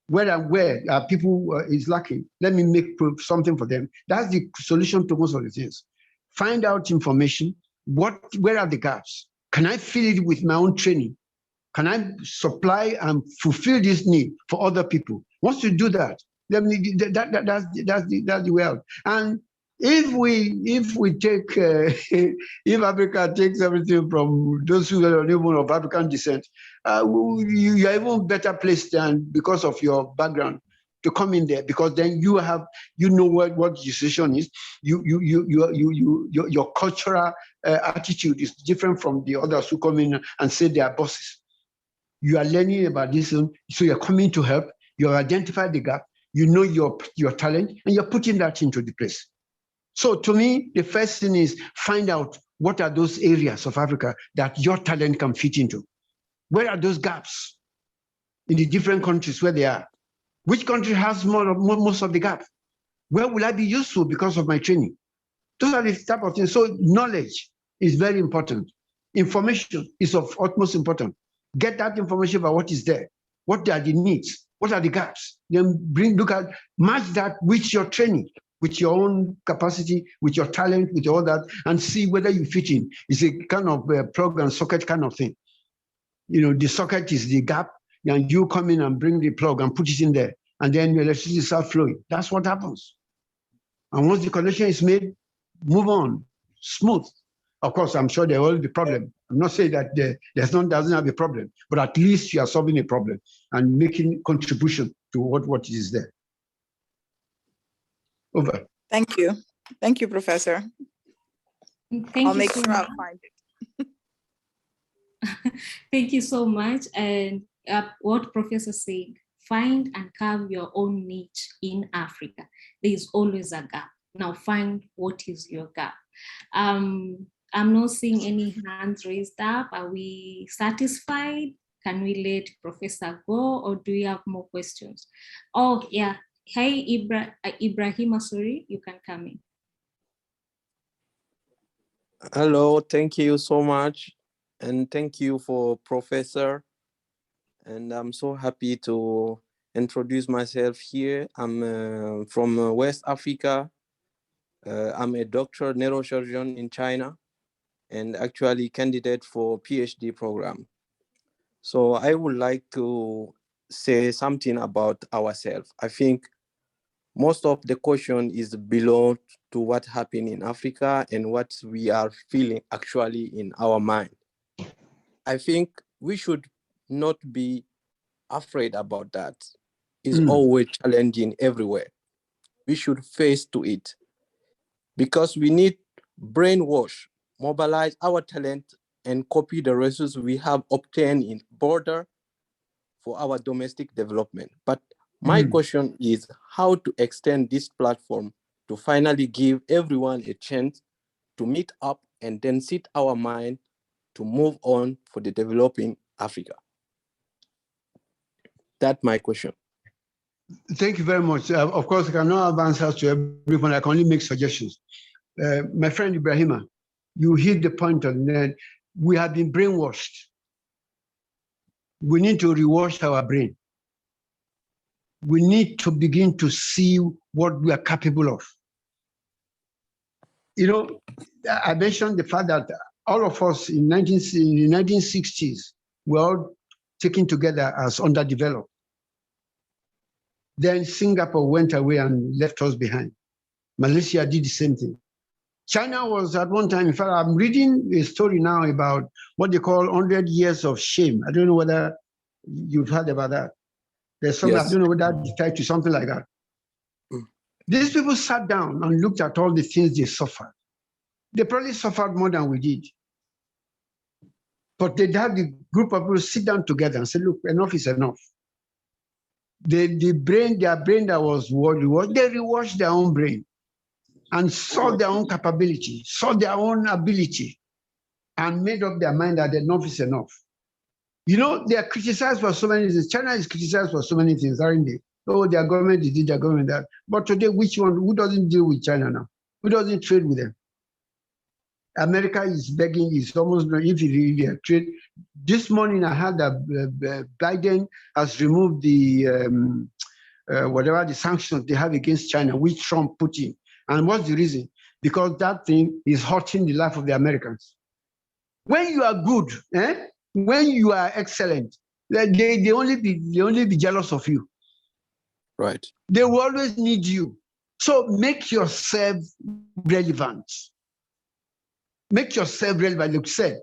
Where people is lacking. Let me make something for them. That's the solution to most of the things. Find out information. Where are the gaps? Can I fill it with my own training? Can I supply and fulfill this need for other people? Once you do that, then that's the way out. And if we take if Africa takes everything from those who are even of African descent, you are even better placed than because of your background to come in there, because then you know what decision is. Your cultural attitude is different from the others who come in and say they are bosses. You are learning about this, so you're coming to help. You have identified the gap. You know your talent, and you're putting that into the place. So to me, the first thing is find out what are those areas of Africa that your talent can fit into. Where are those gaps in the different countries where they are? Which country has most of the gap? Where will I be useful because of my training? Those are the type of things. So knowledge is very important. Information is of utmost importance. Get that information about what is there. What are the needs? What are the gaps? Then match that with your training, with your own capacity, with your talent, with all that, and see whether you fit in. It's a kind of plug and socket kind of thing. You know, the socket is the gap, and you come in and bring the plug and put it in there, and then the electricity starts flowing. That's what happens. And once the connection is made, move on, smooth. Of course, I'm sure there will be a problem. I'm not saying that doesn't have a problem, but at least you are solving a problem and making contribution to what is there. Over. Thank you. Thank you, Professor. I'll make sure I'll find it. Thank you so much. And what Professor said, find and carve your own niche in Africa. There is always a gap. Now find what is your gap. I'm not seeing any hands raised up. Are we satisfied? Can we let Professor go, or do you have more questions? Oh, yeah. Hey, Ibrahima, sorry, you can come in. Hello, thank you so much. And thank you for Professor. And I'm so happy to introduce myself here. I'm from West Africa. I'm a doctor neurosurgeon in China and actually candidate for PhD program. So I would like to say something about ourselves. I think most of the question is below to what happened in Africa and what we are feeling actually in our mind. I think we should not be afraid about that. It's always challenging everywhere. We should face to it because we need brainwash, mobilize our talent and copy the resources we have obtained in border for our domestic development. But my question is how to extend this platform to finally give everyone a chance to meet up and then set our mind to move on for the developing Africa. That's my question. Thank you very much. Of course, I cannot have answers to everyone. I can only make suggestions. My friend Ibrahima, you hit the point on that. We have been brainwashed. We need to rewash our brain. We need to begin to see what we are capable of. You know, I mentioned the fact that all of us in the 1960s were all taken together as underdeveloped. Then Singapore went away and left us behind. Malaysia did the same thing. China was at one time, in fact, I'm reading a story now about what they call 100 years of shame. I don't know whether you've heard about that. There's some, yes. I don't know whether it's tied to something like that. These people sat down and looked at all the things they suffered. They probably suffered more than we did. But they'd have the group of people sit down together and say, look, enough is enough. Their brain that was what they rewatched their own brain and saw their own capability, saw their own ability, and made up their mind that enough is enough. You know, they are criticized for so many things. China is criticized for so many things, aren't they? Oh, their government did their government that. But today, which one? Who doesn't deal with China now? Who doesn't trade with them? America is begging, it's almost if you really trade. This morning I heard that Biden has removed the whatever the sanctions they have against China, which Trump put in. And what's the reason? Because that thing is hurting the life of the Americans. When you are good, when you are excellent, they only be jealous of you. Right. They will always need you. So make yourself relevant. Make yourself relevant. Like you said,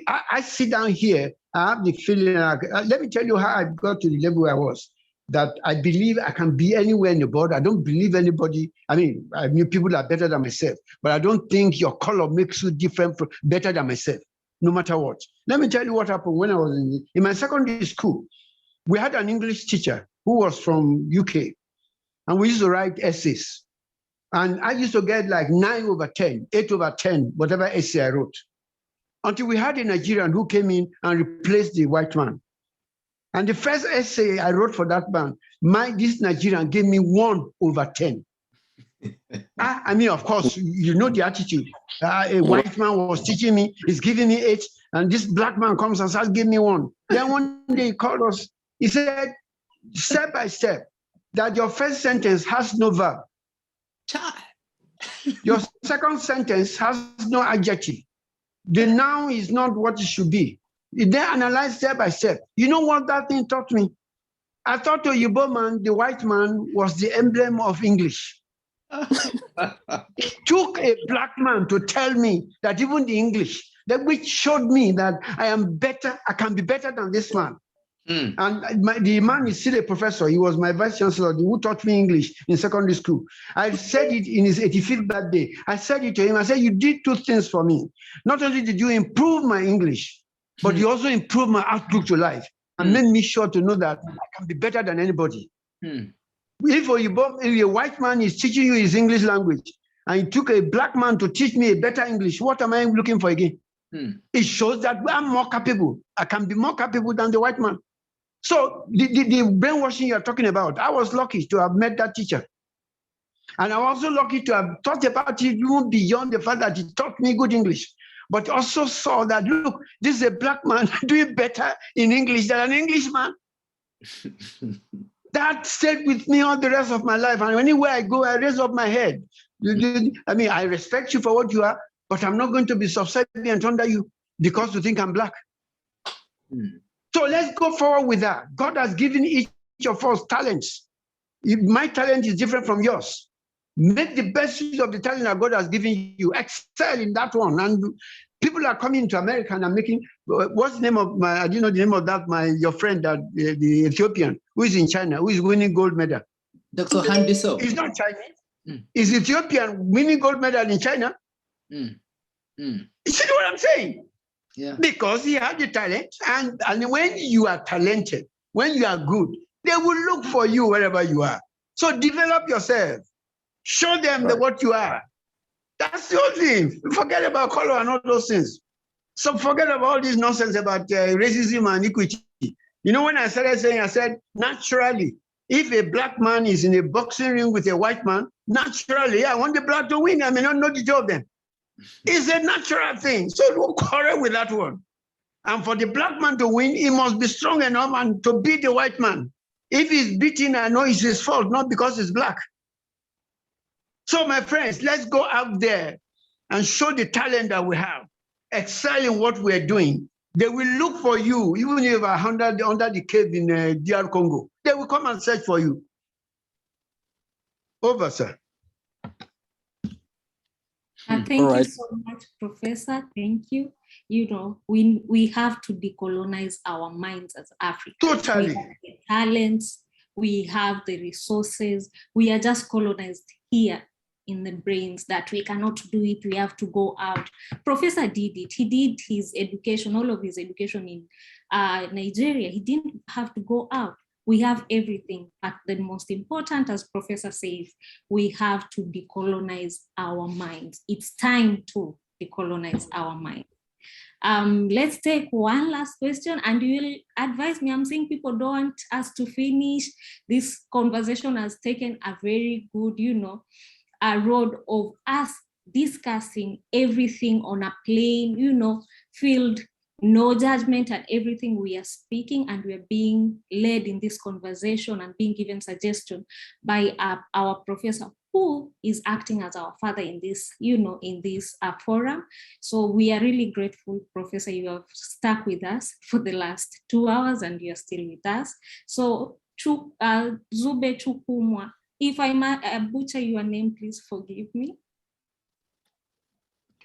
I sit down here, I have the feeling, let me tell you how I got to the level where I was, that I believe I can be anywhere in the world. I don't believe anybody, I mean people are better than myself, but I don't think your color makes you different, better than myself, no matter what. Let me tell you what happened when I was in my secondary school. We had an English teacher who was from UK, and we used to write essays. And I used to get like 9/10, 8/10, whatever essay I wrote. Until we had a Nigerian who came in and replaced the white man. And the first essay I wrote for that man, this Nigerian gave me 1/10. I mean, of course, you know the attitude. A white man was teaching me, he's giving me 8, and this black man comes and says, give me 1. Then one day he called us, he said, step by step, that your first sentence has no verb. Your second sentence has no adjective. The noun is not what it should be. They analyze step by step. You know what that thing taught me? I thought the Yoruba man, the white man, was the emblem of English. It took a black man to tell me that even the English, which showed me that I am better, I can be better than this man. And the man is still a professor. He was my Vice-Chancellor who taught me English in secondary school. I said it in his 85th birthday. I said it to him. I said, you did 2 things for me. Not only did you improve my English, but you also improved my outlook to life and made me sure to know that I can be better than anybody. If a white man is teaching you his English language and he took a black man to teach me a better English, what am I looking for again? It shows that I'm more capable. I can be more capable than the white man. So the brainwashing you're talking about, I was lucky to have met that teacher. And I was also lucky to have thought about it even beyond the fact that he taught me good English, but also saw that, look, this is a black man doing better in English than an Englishman. That stayed with me all the rest of my life. And anywhere I go, I raise up my head. I mean, I respect you for what you are, but I'm not going to be subservient under you because you think I'm black. So let's go forward with that. God has given each of us talents. My talent is different from yours. Make the best use of the talent that God has given you. Excel in that one. And people are coming to America and are making, what's the name of my, I didn't know the name of that, your friend, that the Ethiopian, who is in China, who is winning gold medal. Dr. Handiso. He's not Chinese. He's Ethiopian winning gold medal in China. You see what I'm saying? Yeah. Because he had the talent, and when you are talented, when you are good, they will look for you wherever you are. So develop yourself. Show them what you are. That's the whole thing. Forget about color and all those things. So forget about all this nonsense about racism and equity. You know, when I started saying, I said, naturally, if a black man is in a boxing ring with a white man, naturally, I want the black to win. I may not know the two of them. It's a natural thing. So don't quarrel with that one. And for the black man to win, he must be strong enough and to beat the white man. If he's beaten, I know it's his fault, not because he's black. So my friends, let's go out there and show the talent that we have. Excel in what we're doing. They will look for you, even if you're under the cave in DR Congo. They will come and search for you. Over, sir. Thank you so much, Professor. Thank you. You know, we have to decolonize our minds as Africans. Totally. We have the talents, we have the resources. We are just colonized here in the brains that we cannot do it, we have to go out. Professor did it. He did his education, all of his education in Nigeria. He didn't have to go out. We have everything, but the most important, as Professor says, we have to decolonize our minds. It's time to decolonize our minds. Let's take one last question, and you will advise me. I'm saying people don't want us to finish. This conversation has taken a very good, a road of us discussing everything on a plain, field, no judgment and everything. We are speaking and we are being led in this conversation and being given suggestion by our professor, who is acting as our father in this, in this forum. So we are really grateful, Professor, you have stuck with us for the last 2 hours and you're still with us. So Zube Chukumwa, if I might butcher your name, please forgive me.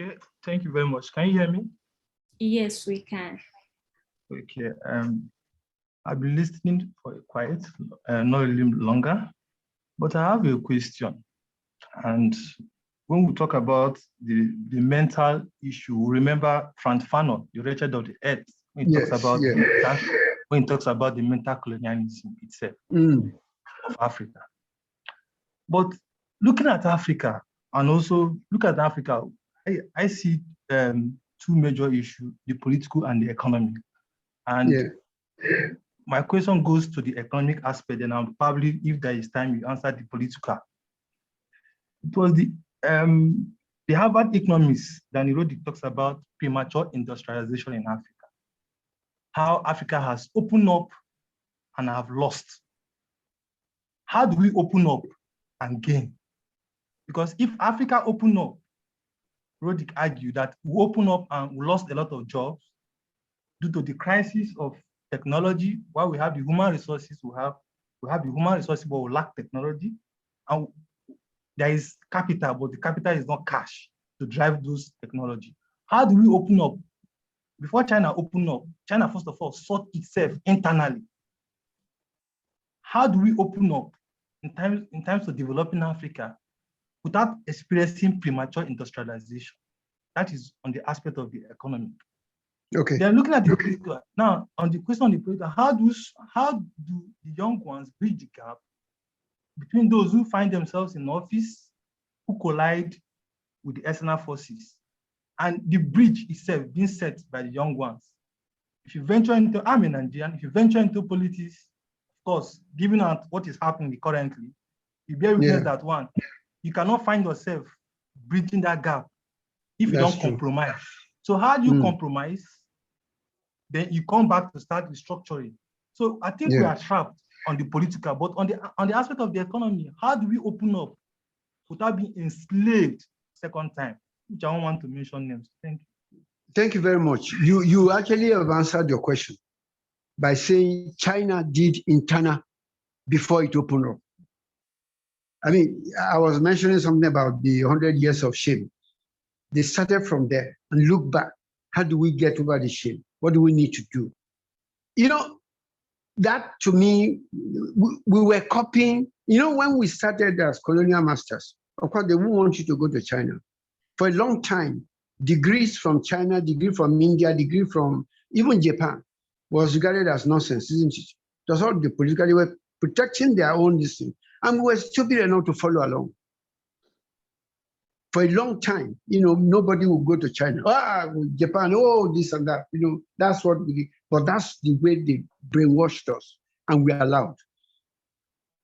Okay, thank you very much. Can you hear me? Yes, we can. Okay, I've been listening for quite not really longer, but I have a question. And when we talk about the mental issue, remember Frank Fanon, the Wretched of the Earth, when he talks about when he talks about the mental colonialism itself of Africa. But looking at Africa, and also look at Africa, I see two major issues, the political and the economic. And my question goes to the economic aspect, and I'll probably, if there is time, you answer the political. It was the Harvard economist, Danny Roddick, talks about premature industrialization in Africa. How Africa has opened up and have lost. How do we open up and gain? Because if Africa opened up, Roddick argued that we open up and we lost a lot of jobs due to the crisis of technology. While we have the human resources, we have the human resources, but we lack technology. And there is capital, but the capital is not cash to drive those technology. How do we open up? Before China opened up, China first of all sought itself internally. How do we open up in terms of developing Africa without experiencing premature industrialization? That is on the aspect of the economy. Okay. They're looking at the political. Now, on the question of the political, how do the young ones bridge the gap between those who find themselves in office, who collide with the external forces, and the bridge itself being set by the young ones? If you venture into, I'm a Nigerian, if you venture into politics, of course, given out what is happening currently, you bear witness that one, you cannot find yourself bridging that gap if you don't compromise. So how do you compromise? Then you come back to start restructuring. So I think we are trapped on the political, but on the aspect of the economy, how do we open up without being enslaved second time? Which I don't want to mention names. Thank you. Thank you very much. You actually have answered your question by saying China did internal before it opened up. I mean, I was mentioning something about the 100 years of shame. They started from there and look back. How do we get over the shame? What do we need to do? That to me, we were copying. When we started as colonial masters, of course, they won't want you to go to China. For a long time, degrees from China, degree from India, degree from even Japan was regarded as nonsense, isn't it? That's all the politically were protecting their own distance. And we were stupid enough to follow along. For a long time, nobody would go to China. Japan, this and that. That's what we did. But that's the way they brainwashed us, and we allowed.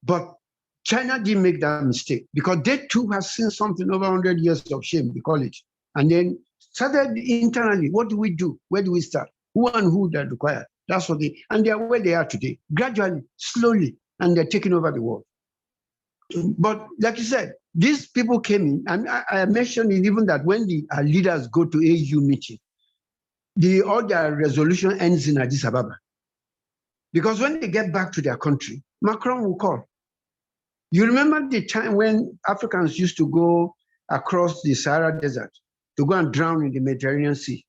But China didn't make that mistake, because they too have seen something over 100 years of shame, we call it. And then started internally. What do we do? Where do we start? Who and who that require? That's what and they are where they are today, gradually, slowly, and they're taking over the world. But like you said, these people came in, and I mentioned it even that when the leaders go to AU meeting, all their resolution ends in Addis Ababa. Because when they get back to their country, Macron will call. You remember the time when Africans used to go across the Sahara Desert to go and drown in the Mediterranean Sea?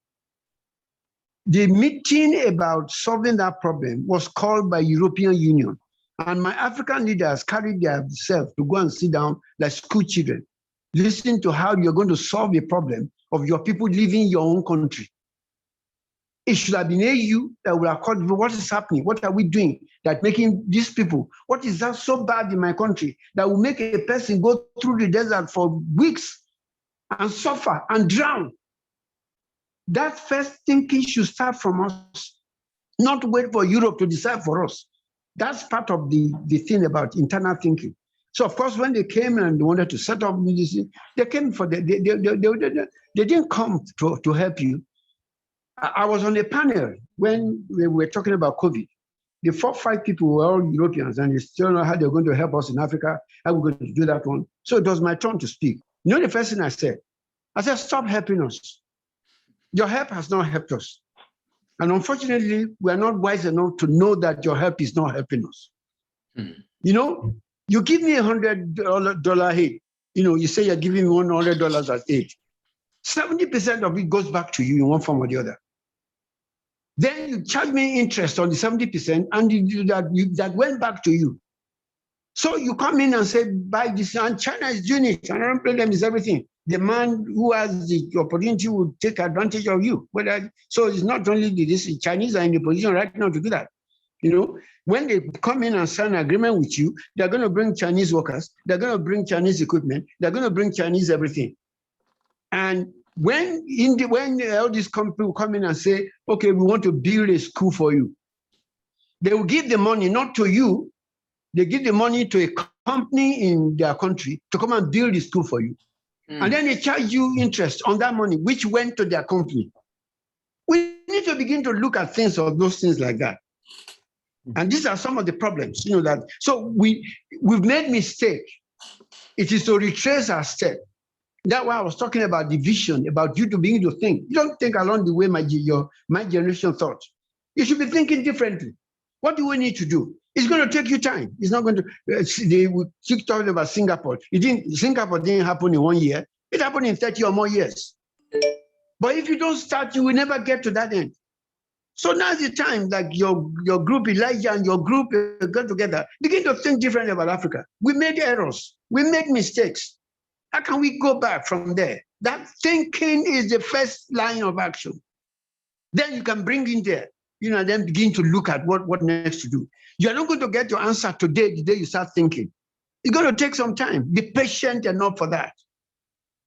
The meeting about solving that problem was called by European Union And my African leaders carried themselves to go and sit down like school children, listening to how you're going to solve the problem of your people leaving your own country. It should have been AU that would have called, what is happening? What are we doing that making these people, what is that so bad in my country that will make a person go through the desert for weeks and suffer and drown? That first thinking should start from us, not wait for Europe to decide for us. That's part of the thing about internal thinking. So of course, when they came and they wanted to set up this, they came for they didn't come to help you. I was on a panel when we were talking about COVID. The 4 or 5 people were all Europeans, and they still know how they're going to help us in Africa, how we're going to do that one. So it was my turn to speak. You know the first thing I said, stop helping us. Your help has not helped us. And unfortunately, we are not wise enough to know that your help is not helping us. You know, you give me $100 aid. You know, you say you're giving me $100 as aid. 70% of it goes back to you in one form or the other. Then you charge me interest on the 70%, and that went back to you. So you come in and say, buy this, and China is doing it, and unemployment is everything. The man who has the opportunity will take advantage of you. So it's not only the Chinese are in the position right now to do that. You know, when they come in and sign an agreement with you, they're going to bring Chinese workers, they're going to bring Chinese equipment, they're going to bring Chinese everything. And when all these people come in and say, okay, we want to build a school for you, they will give the money not to you, they give the money to a company in their country to come and build the school for you. And then they charge you interest on that money, which went to their company. We need to begin to look at things of those things like that. And these are some of the problems, you know, that, so we've made mistake. It is to retrace our step. That's why I was talking about the vision, about you to begin to think. You don't think along the way my generation thought. You should be thinking differently. What do we need to do? It's going to take you time. It's not going to, they will keep talking about Singapore. Singapore didn't happen in 1 year. It happened in 30 or more years. But if you don't start, you will never get to that end. So now's the time, like your group, Elijah, and your group get together, begin to think differently about Africa. We made errors. We made mistakes. How can we go back from there? That thinking is the first line of action. Then you can bring in there, you know, then begin to look at what next to do. You're not going to get your answer today, the day you start thinking. It's going to take some time. Be patient enough for that.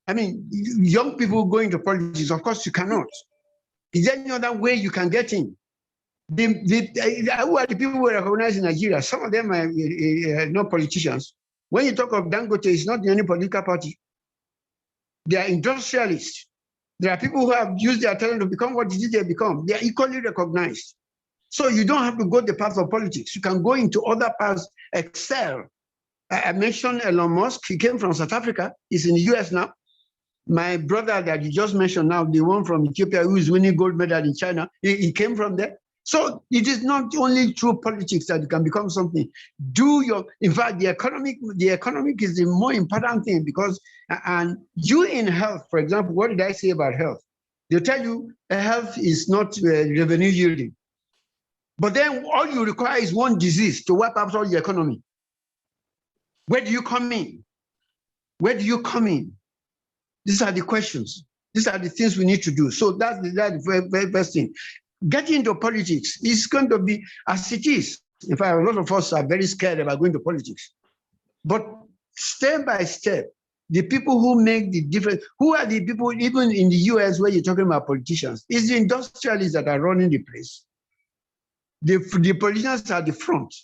I mean, young people going to politics, of course you cannot. Is there any other way you can get in? Who are the people who recognize in Nigeria? Some of them are not politicians. When you talk of Dangote, it's not the only political party. They are industrialists. There are people who have used their talent to become what did they become. They are equally recognized. So you don't have to go the path of politics. You can go into other paths, excel. I mentioned Elon Musk. He came from South Africa. He's in the US now. My brother that you just mentioned now, the one from Ethiopia who is winning gold medal in China, he came from there. So it is not only through politics that you can become something. In fact, the economic is the more important thing, because, and you in health, for example, what did I say about health? They tell you health is not revenue yielding. But then all you require is one disease to wipe out all the economy. Where do you come in? Where do you come in? These are the questions. These are the things we need to do. So that's the very first thing. Getting into politics is going to be as it is. In fact, a lot of us are very scared about going to politics. But step by step, the people who make the difference, who are the people, even in the US where you're talking about politicians, it's the industrialists that are running the place. The politicians are the front.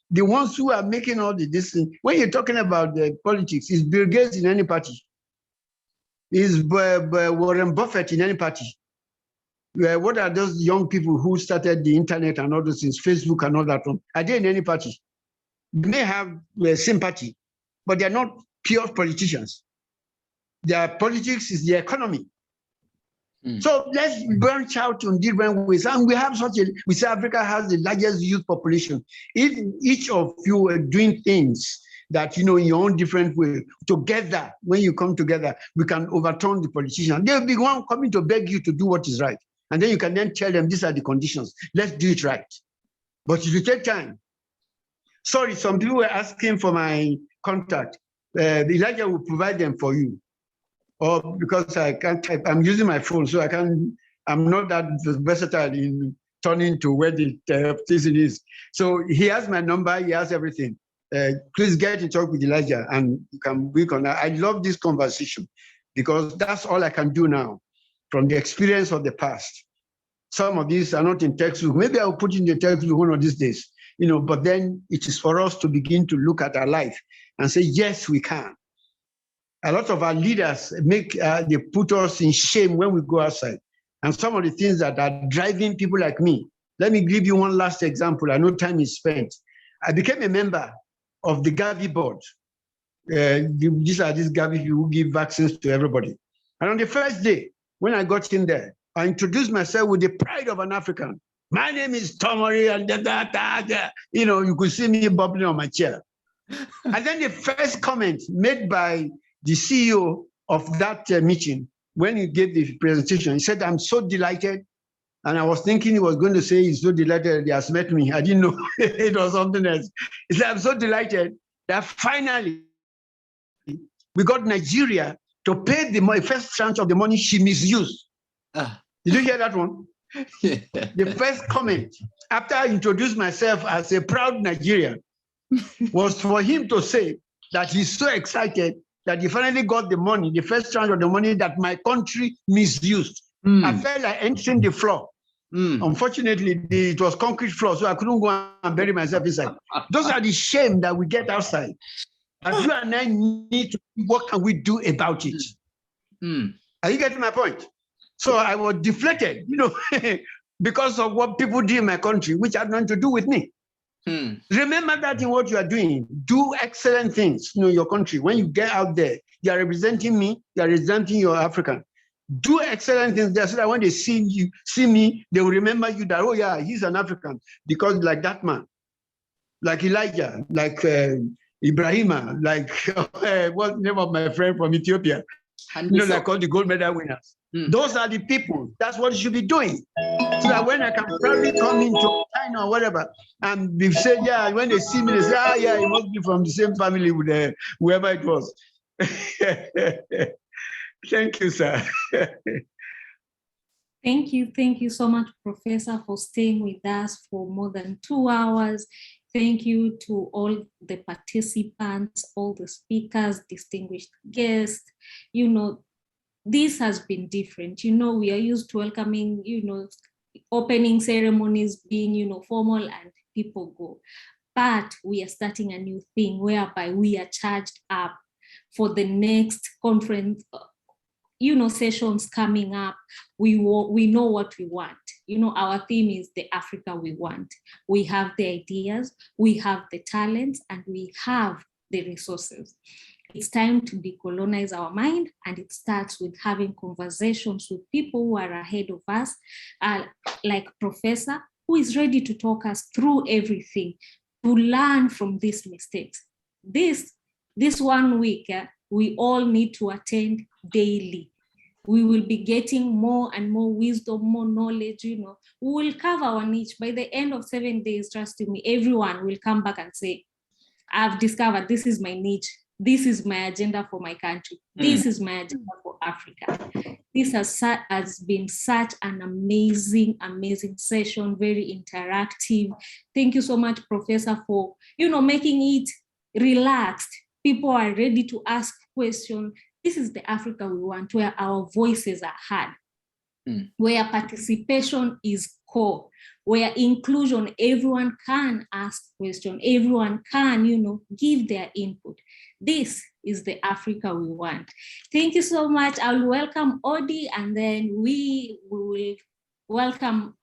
The ones who are making all the decisions. When you're talking about the politics, it's Bill Gates in any party. Is Warren Buffett in any party? What are those young people who started the internet and all those things, Facebook and all that? Are they in any party? They may have sympathy, but they're not pure politicians. Their politics is the economy. So let's branch out in different ways. And we have we say Africa has the largest youth population. If each of you are doing things that, you know, in your own different way, together, when you come together, we can overturn the politician. They'll be one coming to beg you to do what is right. And then you can then tell them, these are the conditions. Let's do it right. But it will take time. Sorry, some people were asking for my contact. Elijah will provide them for you. Or because I can't type, I'm using my phone, so I'm not that versatile in turning to where the station is. So he has my number, he has everything. Please get in touch with Elijah and you can work on that. I love this conversation because that's all I can do now from the experience of the past. Some of these are not in textbook. Maybe I'll put in the textbook one of these days, but then it is for us to begin to look at our life and say, yes, we can. A lot of our leaders they put us in shame when we go outside. And some of the things that are driving people like me. Let me give you one last example. I know time is spent. I became a member of the Gavi board. These are these Gavi people who give vaccines to everybody. And on the first day, when I got in there, I introduced myself with the pride of an African. My name is Tomori, and you could see me bubbling on my chair. And then the first comment made by the CEO of that meeting, when he gave the presentation, he said, I'm so delighted. And I was thinking he was going to say he's so delighted he has met me. I didn't know it was something else. He said, I'm so delighted that finally we got Nigeria to pay the first tranche of the money she misused. Did you hear that one? Yeah. The first comment after I introduced myself as a proud Nigerian was for him to say that he's so excited that he finally got the money, the first tranche of the money that my country misused. I felt like entering the floor. Unfortunately, it was concrete floor, so I couldn't go and bury myself inside. Those are the shame that we get outside. And you and I need to, what can we do about it? Are you getting my point? So I was deflated, because of what people do in my country, which had nothing to do with me. Remember that in what you are doing. Do excellent things in your country. When you get out there, you are representing me, you are representing your African. Do excellent things there so that when they see me, they will remember you that, oh yeah, he's an African. Because like that man, like Elijah, like Ibrahima, like what's the name of my friend from Ethiopia? Like all the gold medal winners. Those are the people. That's what you should be doing. So that when I can probably come into China or whatever, and they say, yeah, when they see me, they say, yeah, he must be from the same family with whoever it was. Thank you, sir. Thank you so much, Professor, for staying with us for more than 2 hours. Thank you to all the participants, all the speakers, distinguished guests. This has been different. We are used to welcoming, opening ceremonies being, formal and people go. But we are starting a new thing whereby we are charged up for the next conference, sessions coming up. We know what we want. Our theme is the Africa we want. We have the ideas, we have the talents, and we have the resources. It's time to decolonize our mind, and it starts with having conversations with people who are ahead of us, like Professor, who is ready to talk us through everything, to learn from these mistakes. This 1 week, we all need to attend daily. We will be getting more and more wisdom, more knowledge, We will cover our niche. By the end of 7 days, trust me, everyone will come back and say, I've discovered this is my niche. This is my agenda for my country. This is my agenda for Africa. This has been such an amazing session, very interactive. Thank you so much, Professor, for, making it relaxed. People are ready to ask questions. This is the Africa we want, where our voices are heard, where participation is core, where inclusion, everyone can ask questions, everyone can, give their input. This is the Africa we want. Thank you so much. I'll welcome Odi, and then we will welcome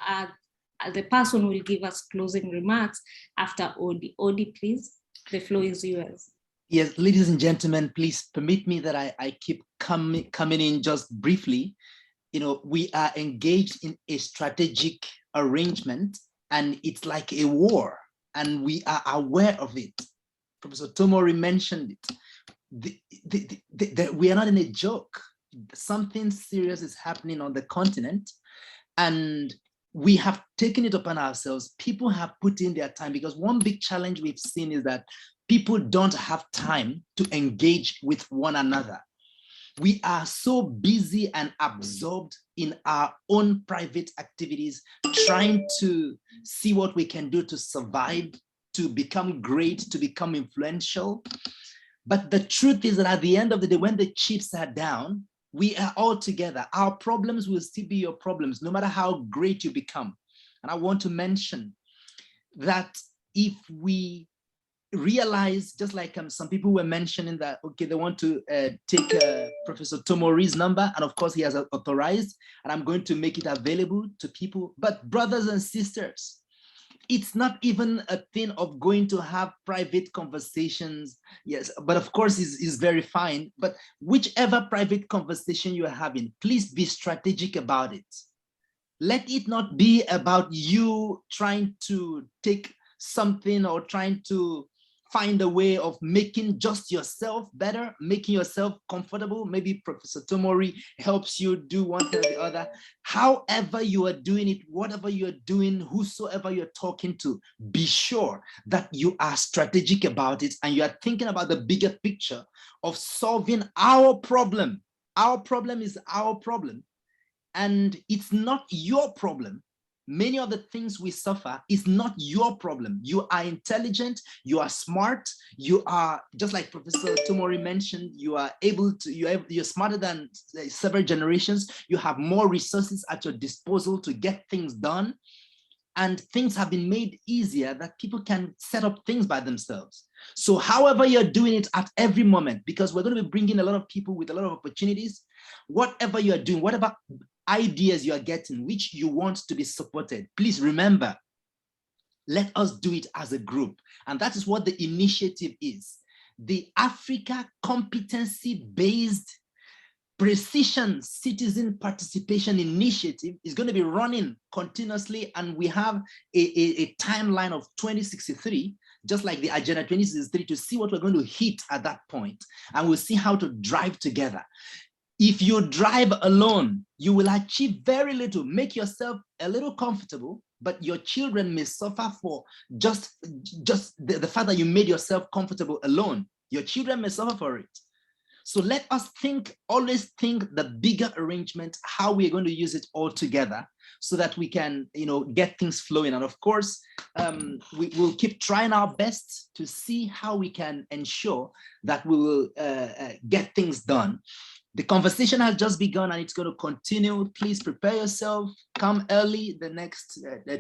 the person who will give us closing remarks after Odi. Odi, please, the floor is yours. Yes, ladies and gentlemen, please permit me that I keep coming in just briefly. We are engaged in a strategic arrangement, and it's like a war, and we are aware of it. Professor Tomori mentioned it. We are not in a joke. Something serious is happening on the continent, and we have taken it upon ourselves. People have put in their time, because one big challenge we've seen is that people don't have time to engage with one another. We are so busy and absorbed in our own private activities, trying to see what we can do to survive, to become great, to become influential. But the truth is that at the end of the day, when the chips are down, we are all together. Our problems will still be your problems, no matter how great you become. And I want to mention that if we realize, just like some people were mentioning that, okay, they want to take Professor Tomori's number, and of course he has authorized, and I'm going to make it available to people. But brothers and sisters, it's not even a thing of going to have private conversations. Yes, but of course is very fine. But whichever private conversation you're having, please be strategic about it. Let it not be about you trying to take something or trying to find a way of making just yourself better, making yourself comfortable. Maybe Professor Tomori helps you do one thing or the other. However you are doing it, whatever you're doing, whosoever you're talking to, be sure that you are strategic about it and you are thinking about the bigger picture of solving our problem. Our problem is our problem, and it's not your problem. Many of the things we suffer is not your problem. You are intelligent, you are smart, you are, just like Professor Tomori mentioned, you are able to, you're smarter than several generations, you have more resources at your disposal to get things done, and things have been made easier that people can set up things by themselves. So however you're doing it at every moment, because we're going to be bringing a lot of people with a lot of opportunities, whatever you're doing, whatever ideas you are getting, which you want to be supported, please remember, let us do it as a group. And that is what the initiative is. The Africa Competency-Based Precision Citizen Participation Initiative is going to be running continuously, and we have a timeline of 2063, just like the Agenda 2063, to see what we're going to hit at that point, and we'll see how to drive together. If you drive alone, you will achieve very little. Make yourself a little comfortable, but your children may suffer for just the fact that you made yourself comfortable alone. Your children may suffer for it. So let us always think the bigger arrangement, how we're going to use it all together so that we can, get things flowing. And of course, we will keep trying our best to see how we can ensure that we will get things done. The conversation has just begun and it's going to continue. Please prepare yourself. Come early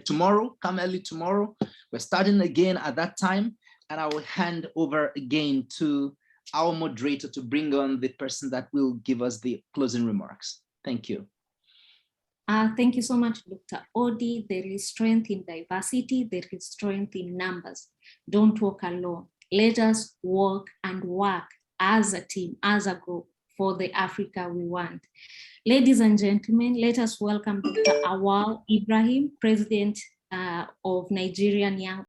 tomorrow. Come early tomorrow. We're starting again at that time. And I will hand over again to our moderator to bring on the person that will give us the closing remarks. Thank you. Thank you so much, Dr. Odi. There is strength in diversity. There is strength in numbers. Don't walk alone. Let us walk and work as a team, as a group, for the Africa we want. Ladies and gentlemen, let us welcome Dr. Oyewale Ibrahim, President of Nigerian Young